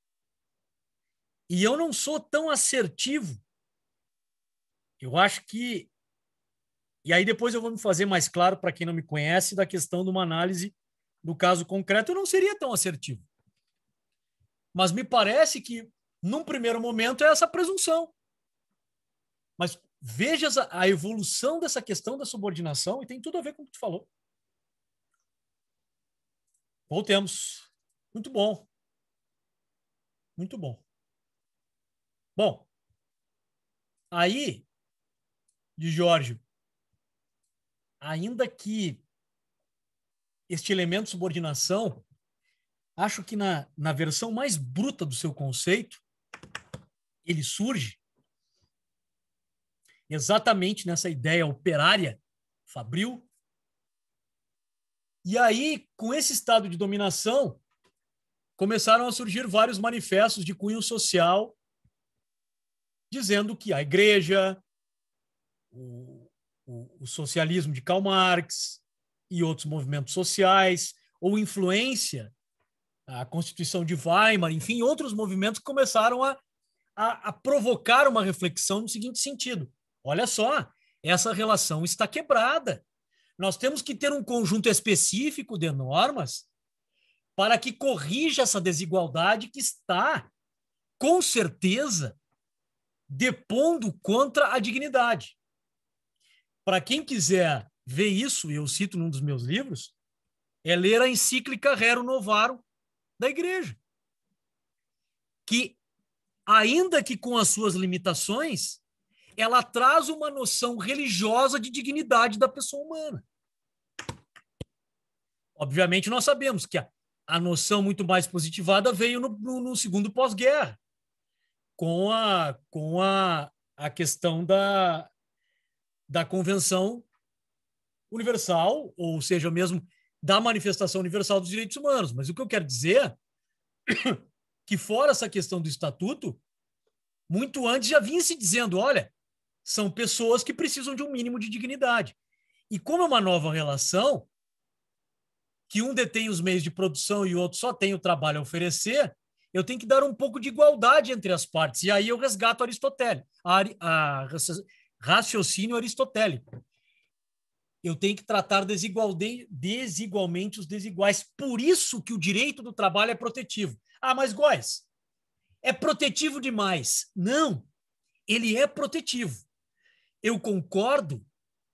E eu não sou tão assertivo. Eu acho que... E aí depois eu vou me fazer mais claro, para quem não me conhece, da questão de uma análise do caso concreto. Eu não seria tão assertivo. Mas me parece que, num primeiro momento, é essa presunção. Mas veja a evolução dessa questão da subordinação e tem tudo a ver com o que tu falou. Voltemos. Muito bom. Muito bom. Bom, aí, de Jorge, ainda que este elemento de subordinação, acho que na versão mais bruta do seu conceito, ele surge exatamente nessa ideia operária, fabril. E aí, com esse estado de dominação, começaram a surgir vários manifestos de cunho social, dizendo que a igreja, o socialismo de Karl Marx e outros movimentos sociais, ou influência, a Constituição de Weimar, enfim, outros movimentos começaram a provocar uma reflexão no seguinte sentido. Olha só, essa relação está quebrada. Nós temos que ter um conjunto específico de normas para que corrija essa desigualdade que está, com certeza, depondo contra a dignidade. Para quem quiser ver isso, e eu cito num dos meus livros, é ler a encíclica Rerum Novarum da Igreja, que, ainda que com as suas limitações, ela traz uma noção religiosa de dignidade da pessoa humana. Obviamente, nós sabemos que a noção muito mais positivada veio no segundo pós-guerra, com a questão da Convenção Universal, ou seja, mesmo da Manifestação Universal dos Direitos Humanos. Mas o que eu quero dizer é que, fora essa questão do Estatuto, muito antes já vinha se dizendo, olha, são pessoas que precisam de um mínimo de dignidade. E como é uma nova relação, que um detém os meios de produção e o outro só tem o trabalho a oferecer, eu tenho que dar um pouco de igualdade entre as partes. E aí eu resgato Aristóteles, raciocínio aristotélico. Eu tenho que tratar desigualmente os desiguais. Por isso que o direito do trabalho é protetivo. Ah, mas Góes, é protetivo demais. Não, ele é protetivo. Eu concordo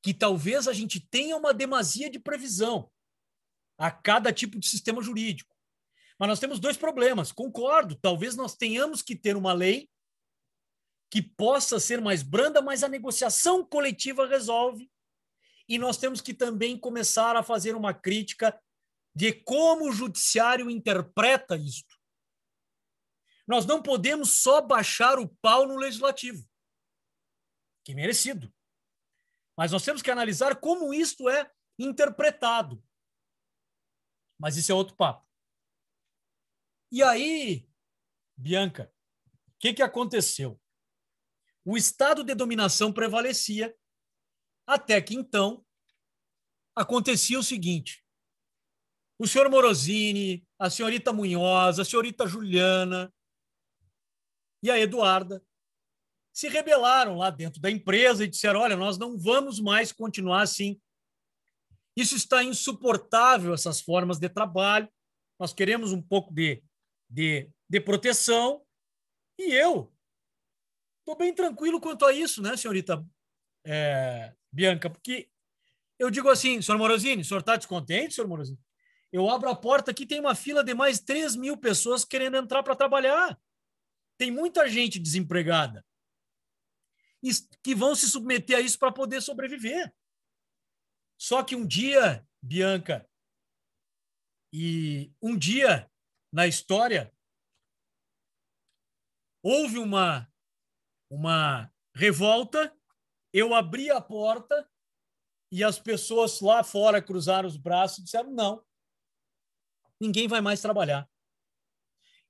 que talvez a gente tenha uma demasia de previsão a cada tipo de sistema jurídico. Mas nós temos 2 problemas. Concordo, talvez nós tenhamos que ter uma lei que possa ser mais branda, mas a negociação coletiva resolve. E nós temos que também começar a fazer uma crítica de como o judiciário interpreta isto. Nós não podemos só baixar o pau no legislativo, que é merecido. Mas nós temos que analisar como isto é interpretado. Mas isso é outro papo. E aí, Bianca, o que aconteceu? O estado de dominação prevalecia, até que então acontecia o seguinte: o senhor Morosini, a senhorita Munhoz, a senhorita Juliana e a Eduarda se rebelaram lá dentro da empresa e disseram, olha, nós não vamos mais continuar assim. Isso está insuportável, essas formas de trabalho. Nós queremos um pouco de proteção. E eu estou bem tranquilo quanto a isso, né, senhorita Bianca? Porque eu digo assim, senhor Morosini, o senhor está descontente, senhor Morosini? Eu abro a porta aqui, tem uma fila de mais 3.000 pessoas querendo entrar para trabalhar. Tem muita gente desempregada que vão se submeter a isso para poder sobreviver. Só que um dia, Bianca, e um dia na história, houve uma revolta, eu abri a porta e as pessoas lá fora cruzaram os braços e disseram, não, ninguém vai mais trabalhar.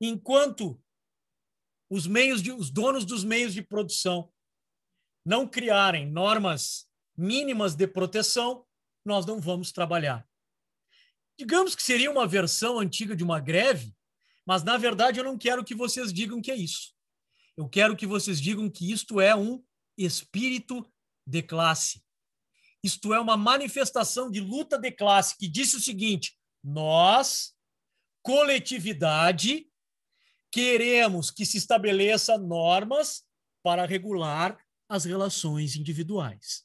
Enquanto os donos dos meios de produção não criarem normas mínimas de proteção, nós não vamos trabalhar. Digamos que seria uma versão antiga de uma greve, mas, na verdade, eu não quero que vocês digam que é isso. Eu quero que vocês digam que isto é um espírito de classe. Isto é uma manifestação de luta de classe que disse o seguinte, nós, coletividade, queremos que se estabeleça normas para regular as relações individuais.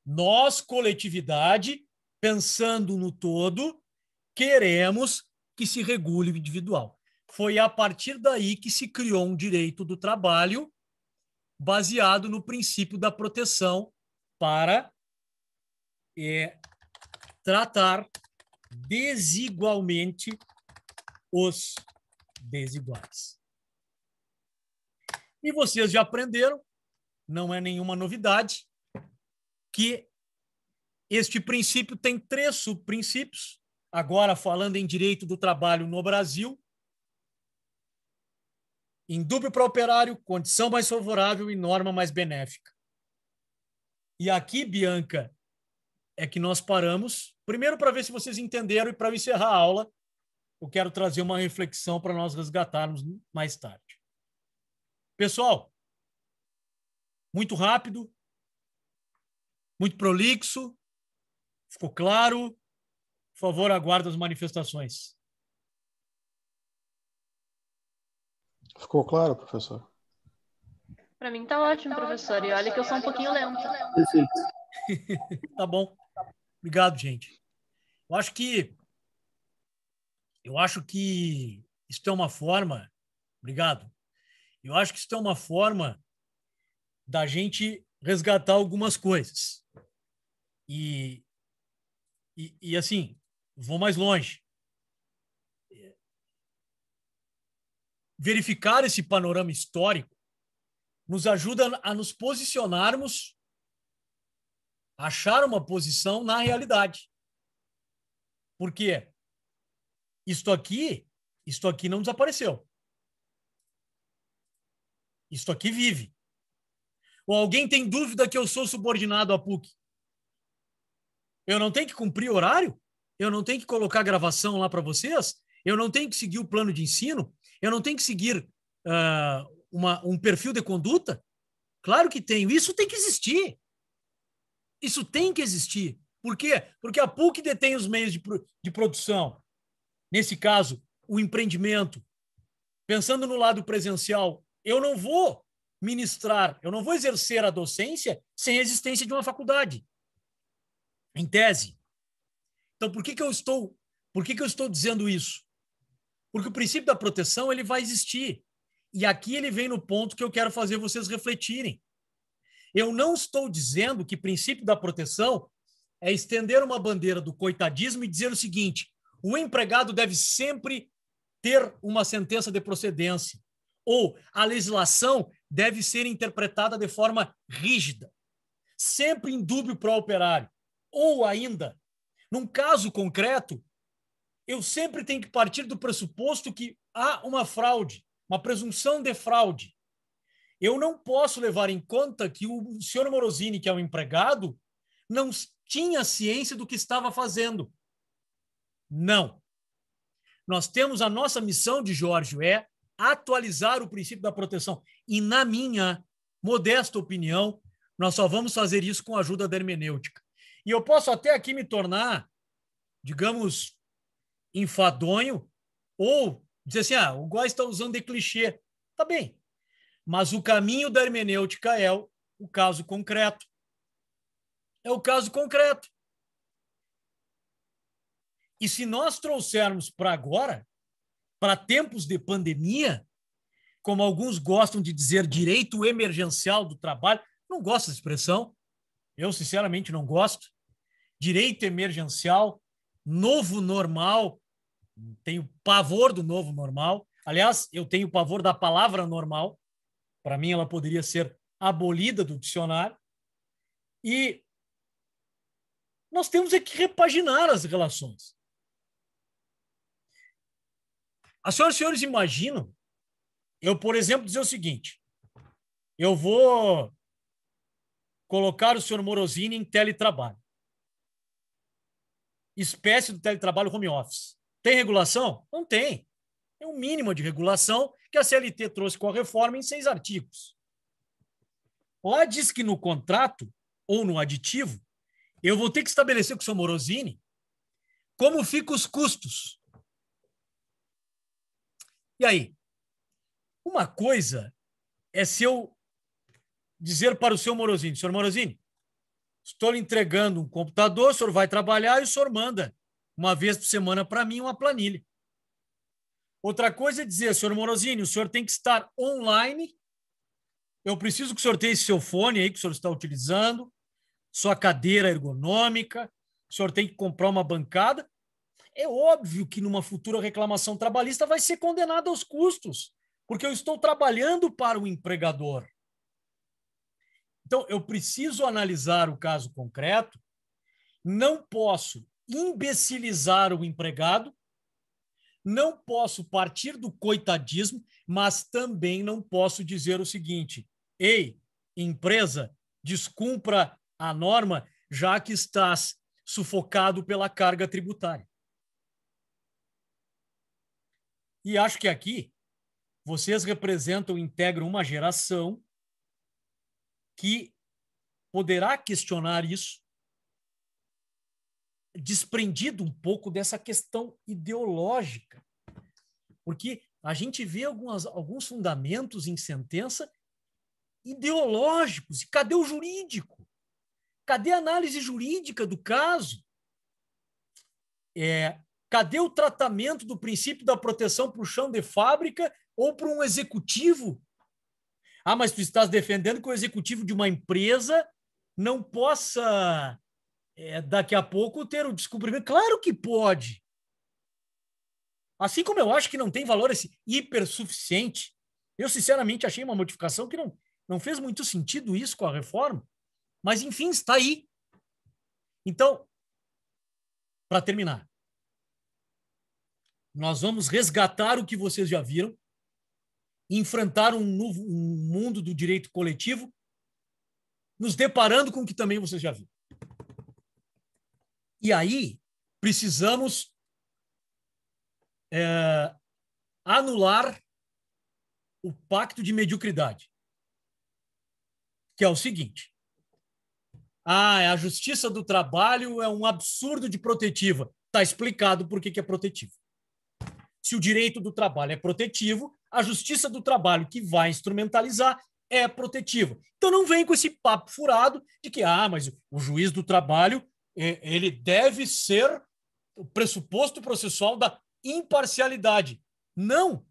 Nós, coletividade, pensando no todo, queremos que se regule o individual. Foi a partir daí que se criou um direito do trabalho baseado no princípio da proteção para tratar desigualmente os desiguais. E vocês já aprenderam, não é nenhuma novidade, que este princípio tem 3 subprincípios. Agora, falando em direito do trabalho no Brasil, indúbio para operário, condição mais favorável e norma mais benéfica. E aqui, Bianca, é que nós paramos, primeiro para ver se vocês entenderam e para eu encerrar a aula, eu quero trazer uma reflexão para nós resgatarmos mais tarde. Pessoal, muito rápido, muito prolixo, ficou claro? Por favor, aguardo as manifestações. Ficou claro, professor? Para mim tá ótimo, professor. E olha que eu sou um pouquinho lenta. Perfeito. Tá bom. Obrigado, gente. Eu acho que isso é uma forma... Obrigado. Eu acho que isso é uma forma da gente resgatar algumas coisas. E assim, vou mais longe. Verificar esse panorama histórico nos ajuda a nos posicionarmos, achar uma posição na realidade. Por quê? Isto aqui não desapareceu. Isto aqui vive. Ou alguém tem dúvida que eu sou subordinado à PUC? Eu não tenho que cumprir horário? Eu não tenho que colocar gravação lá para vocês? Eu não tenho que seguir o plano de ensino? Eu não tenho que seguir um perfil de conduta? Claro que tenho. Isso tem que existir. Isso tem que existir. Por quê? Porque a PUC detém os meios de produção. Nesse caso, o empreendimento. Pensando no lado presencial, eu não vou ministrar, eu não vou exercer a docência sem a existência de uma faculdade. Em tese. Então, por que eu estou dizendo isso? Porque o princípio da proteção ele vai existir. E aqui ele vem no ponto que eu quero fazer vocês refletirem. Eu não estou dizendo que o princípio da proteção é estender uma bandeira do coitadismo e dizer o seguinte, o empregado deve sempre ter uma sentença de procedência, ou a legislação deve ser interpretada de forma rígida, sempre indúbio para o operário. Ou ainda, num caso concreto, eu sempre tenho que partir do pressuposto que há uma fraude, uma presunção de fraude. Eu não posso levar em conta que o senhor Morosini, que é o empregado, não tinha ciência do que estava fazendo. Não. Nós temos a nossa missão de Jorge, é atualizar o princípio da proteção. E, na minha modesta opinião, nós só vamos fazer isso com a ajuda da hermenêutica. E eu posso até aqui me tornar, digamos, enfadonho, ou dizer assim, o Góes está usando de clichê. Tá bem. Mas o caminho da hermenêutica é o caso concreto. É o caso concreto. E se nós trouxermos para agora, para tempos de pandemia, como alguns gostam de dizer, direito emergencial do trabalho, não gosto dessa expressão, eu sinceramente não gosto. Direito emergencial, novo normal, tenho pavor do novo normal. Aliás, eu tenho pavor da palavra normal. Para mim, ela poderia ser abolida do dicionário. E nós temos que repaginar as relações. As senhoras e senhores imaginam eu, por exemplo, dizer o seguinte: eu vou colocar o senhor Morosini em teletrabalho. Espécie do teletrabalho home office. Tem regulação? Não tem. É um mínimo de regulação que a CLT trouxe com a reforma em 6 artigos. Lá diz que no contrato ou no aditivo eu vou ter que estabelecer com o senhor Morosini como ficam os custos. E aí? Uma coisa é se eu dizer para o senhor Morosini, estou lhe entregando um computador, o senhor vai trabalhar e o senhor manda uma vez por semana para mim uma planilha. Outra coisa é dizer, senhor Morosini, o senhor tem que estar online, eu preciso que o senhor tenha esse seu fone aí que o senhor está utilizando, sua cadeira ergonômica, o senhor tem que comprar uma bancada. É óbvio que numa futura reclamação trabalhista vai ser condenado aos custos, porque eu estou trabalhando para o empregador. Então, eu preciso analisar o caso concreto, não posso imbecilizar o empregado, não posso partir do coitadismo, mas também não posso dizer o seguinte: ei, empresa, descumpra a norma, já que estás sufocado pela carga tributária. E acho que aqui vocês representam, integram uma geração que poderá questionar isso, desprendido um pouco dessa questão ideológica. Porque a gente vê alguns fundamentos em sentença ideológicos. E cadê o jurídico? Cadê a análise jurídica do caso? Cadê o tratamento do princípio da proteção para o chão de fábrica ou para um executivo? Mas tu estás defendendo que o executivo de uma empresa não possa, daqui a pouco, ter o descumprimento. Claro que pode. Assim como eu acho que não tem valor esse hipersuficiente. Eu, sinceramente, achei uma modificação que não fez muito sentido isso com a reforma. Mas, enfim, está aí. Então, para terminar, nós vamos resgatar o que vocês já viram, enfrentar um mundo do direito coletivo, nos deparando com o que também vocês já viram. E aí, precisamos anular o pacto de mediocridade, que é o seguinte: a Justiça do Trabalho é um absurdo de protetiva. Está explicado por que é protetivo. Se o direito do trabalho é protetivo, a Justiça do Trabalho, que vai instrumentalizar, é protetiva. Então não vem com esse papo furado de que, mas o juiz do trabalho ele deve ser o pressuposto processual da imparcialidade. Não.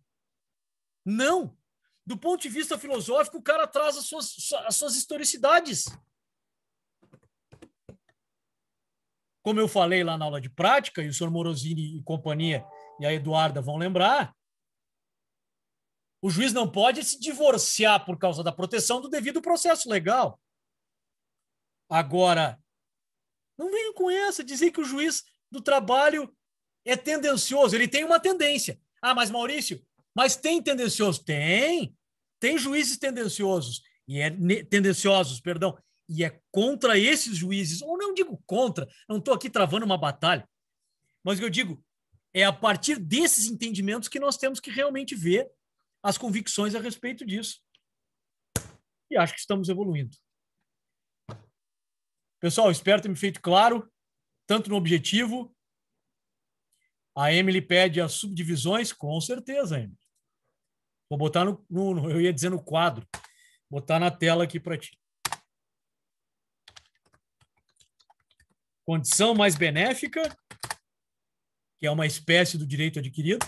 Não. Do ponto de vista filosófico, o cara traz as suas historicidades. Como eu falei lá na aula de prática, e o senhor Morosini e companhia e a Eduarda vão lembrar, o juiz não pode se divorciar por causa da proteção do devido processo legal. Agora, não venham com essa, dizer que o juiz do trabalho é tendencioso. Ele tem uma tendência. Mas Maurício, mas tem tendencioso? Tem juízes tendenciosos. E é contra esses juízes, ou não digo contra, não estou aqui travando uma batalha, mas eu digo, é a partir desses entendimentos que nós temos que realmente ver as convicções a respeito disso. E acho que estamos evoluindo. Pessoal, espero ter me feito claro, tanto no objetivo. A Emily pede as subdivisões, com certeza, Emily. Vou botar eu ia dizer no quadro, botar na tela aqui para ti. Condição mais benéfica, que é uma espécie do direito adquirido.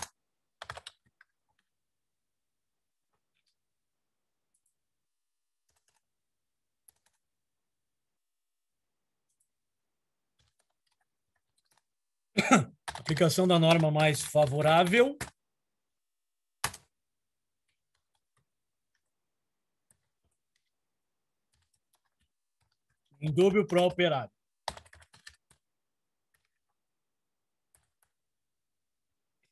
Aplicação da norma mais favorável. Indúbio pro operário.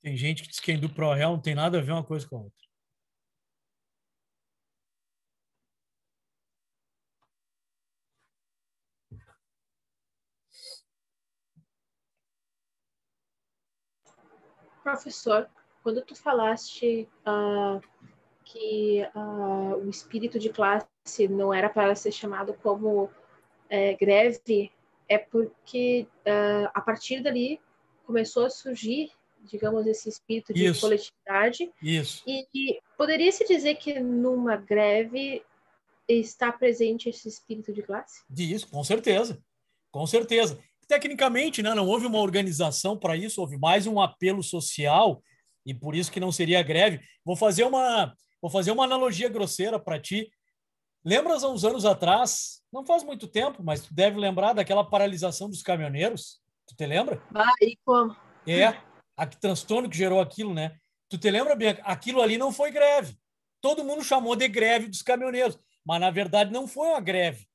Tem gente que diz que indúbio pro réu não tem nada a ver uma coisa com a outra. Professor, quando tu falaste que o espírito de classe não era para ser chamado como greve, é porque a partir dali começou a surgir, digamos, esse espírito de coletividade. Isso. E poderia-se dizer que numa greve está presente esse espírito de classe? Isso, com certeza. Com certeza. Tecnicamente, né, não houve uma organização para isso, houve mais um apelo social, e por isso que não seria greve. Vou fazer uma analogia grosseira para ti. Lembras há uns anos atrás, não faz muito tempo, mas tu deve lembrar daquela paralisação dos caminhoneiros? Tu te lembra? E como? Que transtorno que gerou aquilo, né? Tu te lembra, Bianca? Aquilo ali não foi greve. Todo mundo chamou de greve dos caminhoneiros, mas na verdade não foi uma greve.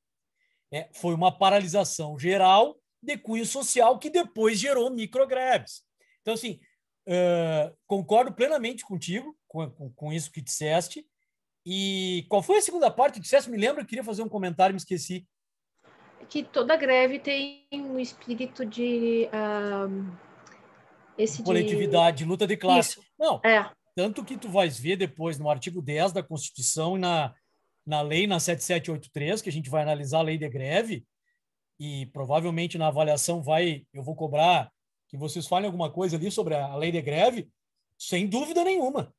Foi uma paralisação geral de cunho social que depois gerou microgreves. Então, assim, concordo plenamente contigo com isso que disseste. E qual foi a segunda parte? Tu disseste, me lembra, eu queria fazer um comentário, me esqueci. Que toda greve tem um espírito de... coletividade, de luta de classe. Isso. Não, tanto que tu vais ver depois no artigo 10 da Constituição e na lei, na 7783, que a gente vai analisar a lei de greve, e provavelmente na avaliação eu vou cobrar que vocês falem alguma coisa ali sobre a lei de greve, sem dúvida nenhuma.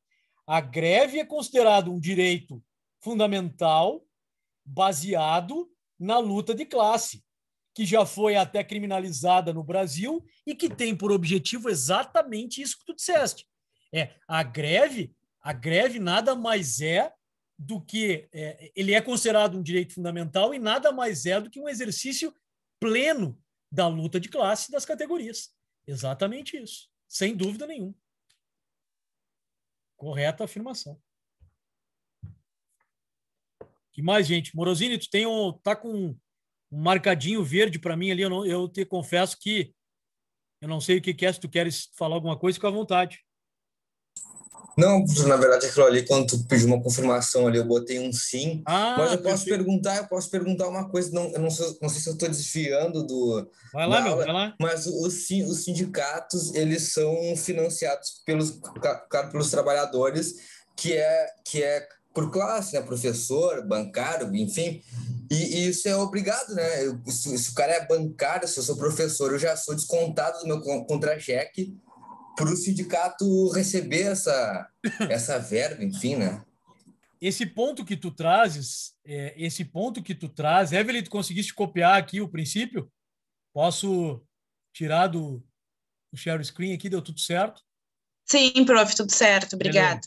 A greve é considerado um direito fundamental baseado na luta de classe, que já foi até criminalizada no Brasil e que tem por objetivo exatamente isso que tu disseste. A greve nada mais é do que... ele é considerado um direito fundamental e nada mais é do que um exercício pleno da luta de classe das categorias. Exatamente isso. Sem dúvida nenhuma. Correta afirmação. Que mais, gente? Morosini, tu tá com um marcadinho verde para mim ali. Eu te confesso que eu não sei o que é. Se tu queres falar alguma coisa, fica à vontade. Não, na verdade, aquilo ali, quando tu pediu uma confirmação ali, eu botei um sim. Mas eu posso perguntar uma coisa, eu não sei se eu estou desviando vai lá, aula, vai lá. Mas os sindicatos, eles são financiados pelos trabalhadores, que é por classe, né? Professor, bancário, enfim. E isso é obrigado, né? Se o cara é bancário, se eu sou professor, eu já sou descontado do meu contra-cheque para o sindicato receber essa verba, enfim, né? Esse ponto que tu trazes, Evelyn, tu conseguiste copiar aqui o princípio? Posso tirar do share screen aqui, deu tudo certo? Sim, prof, tudo certo, obrigado.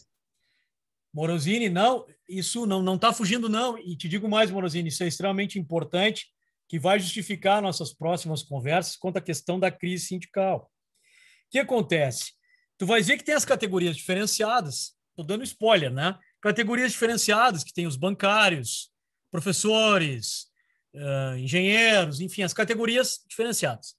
Morosini, não, isso não está fugindo, não. E te digo mais, Morosini, isso é extremamente importante, que vai justificar nossas próximas conversas quanto à questão da crise sindical. O que acontece? Tu vai ver que tem as categorias diferenciadas, estou dando spoiler, né? Categorias diferenciadas, que tem os bancários, professores, engenheiros, enfim, as categorias diferenciadas.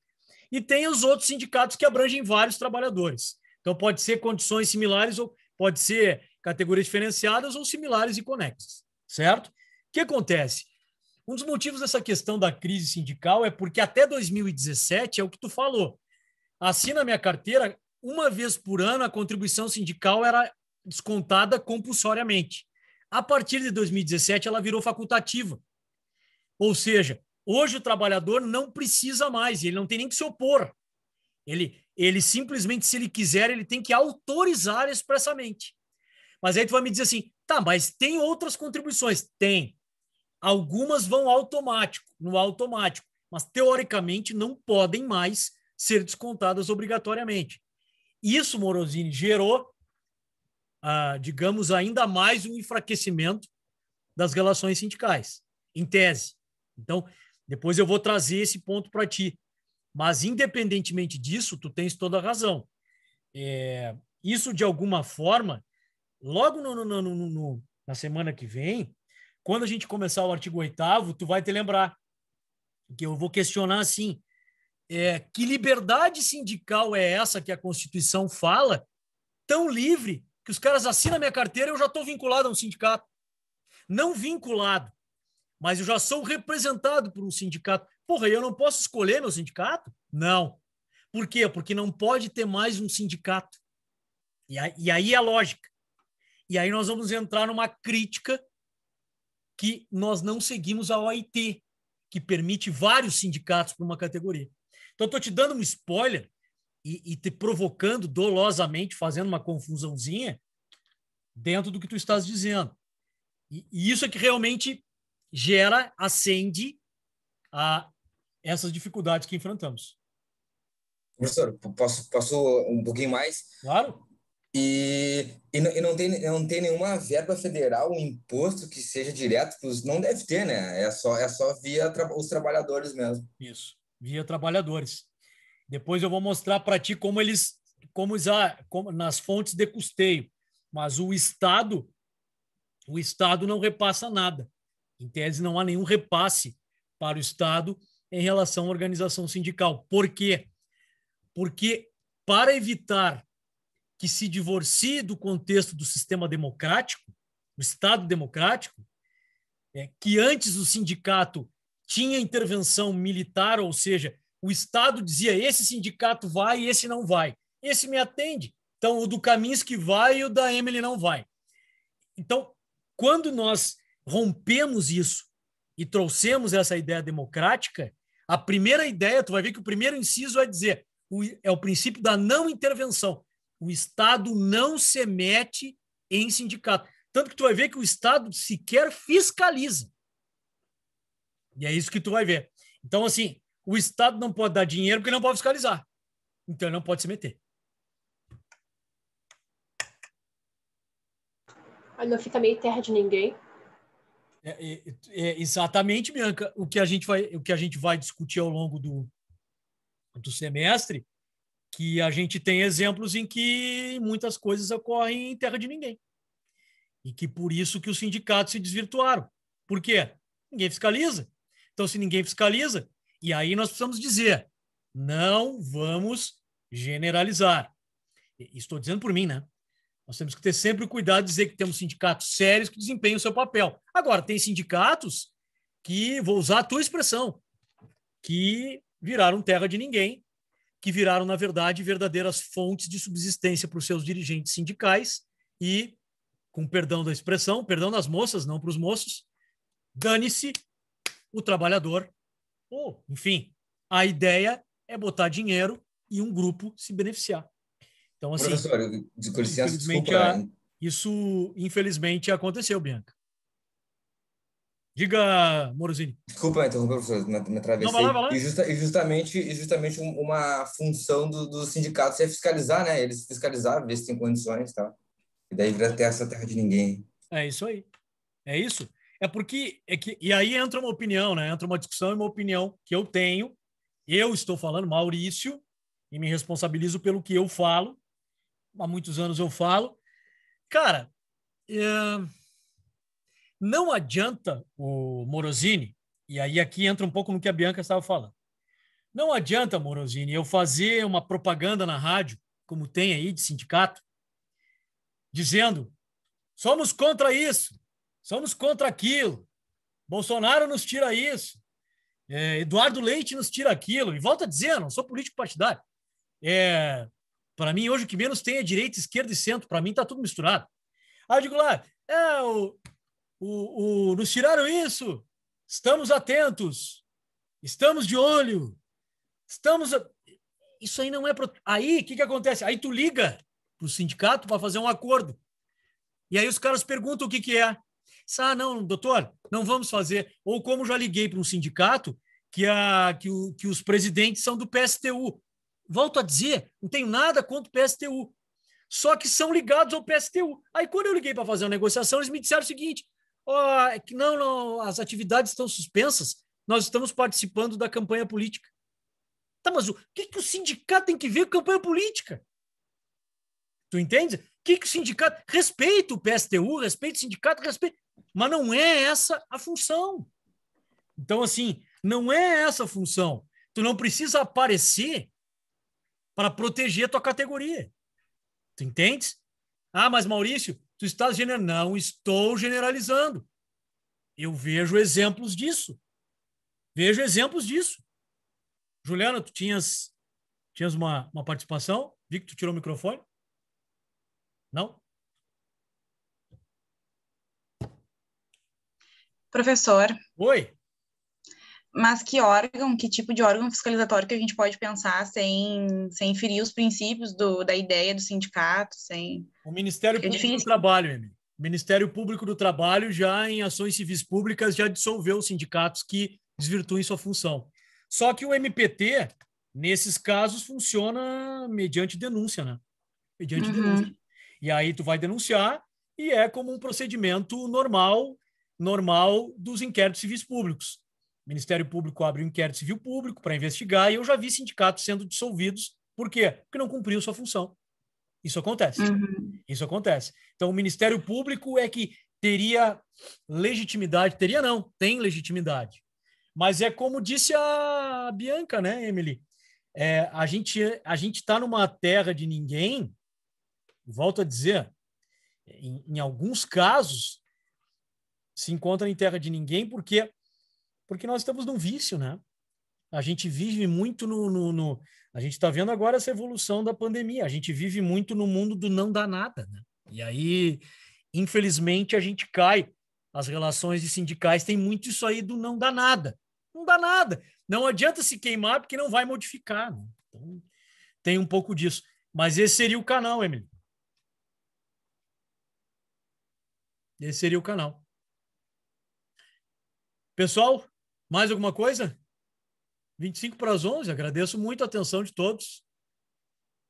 E tem os outros sindicatos que abrangem vários trabalhadores. Então, pode ser condições similares ou pode ser categorias diferenciadas ou similares e conexas, certo? O que acontece? Um dos motivos dessa questão da crise sindical é porque até 2017, é o que tu falou, assina a minha carteira, uma vez por ano a contribuição sindical era descontada compulsoriamente. A partir de 2017, ela virou facultativa. Ou seja, Hoje o trabalhador não precisa mais, ele não tem nem que se opor. Ele simplesmente, se ele quiser, ele tem que autorizar expressamente. Mas aí tu vai me dizer assim, tá, mas tem outras contribuições? Tem. Algumas vão no automático, mas teoricamente não podem mais ser descontadas obrigatoriamente. Isso, Morosini, gerou, digamos, ainda mais um enfraquecimento das relações sindicais, em tese. Então, depois eu vou trazer esse ponto para ti. Mas, independentemente disso, tu tens toda a razão. Isso, de alguma forma, logo na semana que vem, quando a gente começar o artigo 8º, tu vai te lembrar que eu vou questionar assim, que liberdade sindical é essa que a Constituição fala, tão livre, que os caras assinam a minha carteira e eu já estou vinculado a um sindicato. Não vinculado, mas eu já sou representado por um sindicato. Porra, eu não posso escolher meu sindicato? Não. Por quê? Porque não pode ter mais um sindicato. E aí é a lógica. E aí nós vamos entrar numa crítica que nós não seguimos a OIT, que permite vários sindicatos para uma categoria. Então, estou te dando um spoiler e te provocando dolosamente, fazendo uma confusãozinha dentro do que tu estás dizendo. E isso é que realmente acende essas dificuldades que enfrentamos. Professor, posso um pouquinho mais? Claro. E não tem nenhuma verba federal, um imposto que seja direto, não deve ter, né? É só via os trabalhadores mesmo. Isso, via trabalhadores. Depois eu vou mostrar para ti como nas fontes de custeio. Mas o Estado não repassa nada. Em tese, não há nenhum repasse para o Estado em relação à organização sindical. Por quê? Porque, para evitar que se divorcie do contexto do sistema democrático, do Estado democrático, que antes o sindicato tinha intervenção militar, ou seja, o Estado dizia esse sindicato vai e esse não vai. Esse me atende. Então, o do Kaminski vai e o da Emily não vai. Então, quando nós rompemos isso e trouxemos essa ideia democrática, a primeira ideia, tu vai ver que o primeiro inciso é dizer, é o princípio da não intervenção. O Estado não se mete em sindicato. Tanto que tu vai ver que o Estado sequer fiscaliza. E é isso que tu vai ver. Então, assim, o Estado não pode dar dinheiro porque não pode fiscalizar. Então, ele não pode se meter. Aí não fica meio terra de ninguém. Exatamente, Bianca, o que a gente vai discutir ao longo do semestre, que a gente tem exemplos em que muitas coisas ocorrem em terra de ninguém. E que por isso que os sindicatos se desvirtuaram. Por quê? Ninguém fiscaliza. Então, se ninguém fiscaliza, e aí nós precisamos dizer, não vamos generalizar. Estou dizendo por mim, né? Nós temos que ter sempre o cuidado de dizer que temos sindicatos sérios que desempenham o seu papel. Agora, tem sindicatos que, vou usar a tua expressão, que viraram terra de ninguém, que viraram, na verdade, verdadeiras fontes de subsistência para os seus dirigentes sindicais e, com perdão da expressão, perdão das moças, não para os moços, dane-se o trabalhador. Ou, enfim, a ideia é botar dinheiro e um grupo se beneficiar. Então, assim, professor, com licença, desculpa. Isso, infelizmente, aconteceu, Bianca. Diga, Morosini. Desculpa interromper, professor, me atravessei. Não, vai lá. E justamente uma função dos sindicatos é fiscalizar, né? Eles fiscalizar, ver se tem condições e tal. E daí vira até essa terra de ninguém. É isso aí. É isso. E aí entra uma opinião, né? Entra uma discussão e uma opinião que eu tenho. Eu estou falando, Maurício, e me responsabilizo pelo que eu falo. Há muitos anos eu falo. Cara, não adianta o Morosini, e aí aqui entra um pouco no que a Bianca estava falando. Não adianta, Morosini, eu fazer uma propaganda na rádio, como tem aí de sindicato, dizendo somos contra isso, somos contra aquilo, Bolsonaro nos tira isso, Eduardo Leite nos tira aquilo, e volta a dizer, não sou político partidário. Para mim, hoje o que menos tem é direita, esquerda e centro, para mim está tudo misturado. Aí eu digo lá, nos tiraram isso, estamos atentos, Estamos de olho. Isso aí não é... Aí, o que acontece? Aí tu liga para o sindicato para fazer um acordo. E aí os caras perguntam o que é. Não, doutor, não vamos fazer. Ou como já liguei para um sindicato que os presidentes são do PSTU. Volto a dizer, não tenho nada contra o PSTU. Só que são ligados ao PSTU. Aí, quando eu liguei para fazer uma negociação, eles me disseram o seguinte: que não, as atividades estão suspensas, nós estamos participando da campanha política. Tá, mas o que o sindicato tem que ver com campanha política? Tu entende? O que o sindicato... Respeita o PSTU, respeita o sindicato, respeita... Mas não é essa a função. Então, assim, não é essa a função. Tu não precisa aparecer para proteger a tua categoria. Tu entende? Mas Maurício, tu estás generalizando. Não estou generalizando. Eu vejo exemplos disso. Juliana, tu tinhas uma participação? Vi que tu tirou o microfone? Não? Professor. Oi. Mas que tipo de órgão fiscalizatório que a gente pode pensar sem ferir os princípios da ideia do sindicato? O Ministério Público do Trabalho, Emílio. O Ministério Público do Trabalho, já em ações civis públicas, já dissolveu os sindicatos que desvirtuem sua função. Só que o MPT, nesses casos, funciona mediante denúncia, né? Mediante denúncia. E aí tu vai denunciar e é como um procedimento normal dos inquéritos civis públicos. O Ministério Público abre um inquérito civil público para investigar e eu já vi sindicatos sendo dissolvidos. Por quê? Porque não cumpriam sua função. Isso acontece. Isso acontece. Então, o Ministério Público é que teria legitimidade. Teria não, tem legitimidade. Mas é como disse a Bianca, né, Emily? A gente está numa terra de ninguém, volto a dizer, em alguns casos, se encontra em terra de ninguém porque nós estamos num vício, né? A gente vive muito a gente está vendo agora essa evolução da pandemia. A gente vive muito no mundo do não dá nada, né? E aí, infelizmente, a gente cai. As relações de sindicais têm muito isso aí do não dá nada. Não dá nada. Não adianta se queimar porque não vai modificar, né? Então, tem um pouco disso. Mas esse seria o canal, Emily. Esse seria o canal. Pessoal, mais alguma coisa? 25 para as 11, agradeço muito a atenção de todos.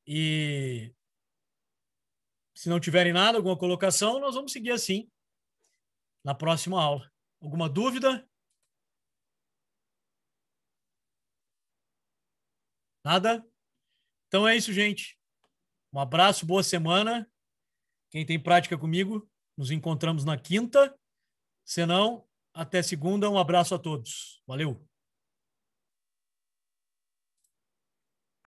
E se não tiverem nada, alguma colocação, nós vamos seguir assim na próxima aula. Alguma dúvida? Nada? Então é isso, gente. Um abraço, boa semana. Quem tem prática comigo, nos encontramos na quinta. Se não, até segunda. Um abraço a todos. Valeu!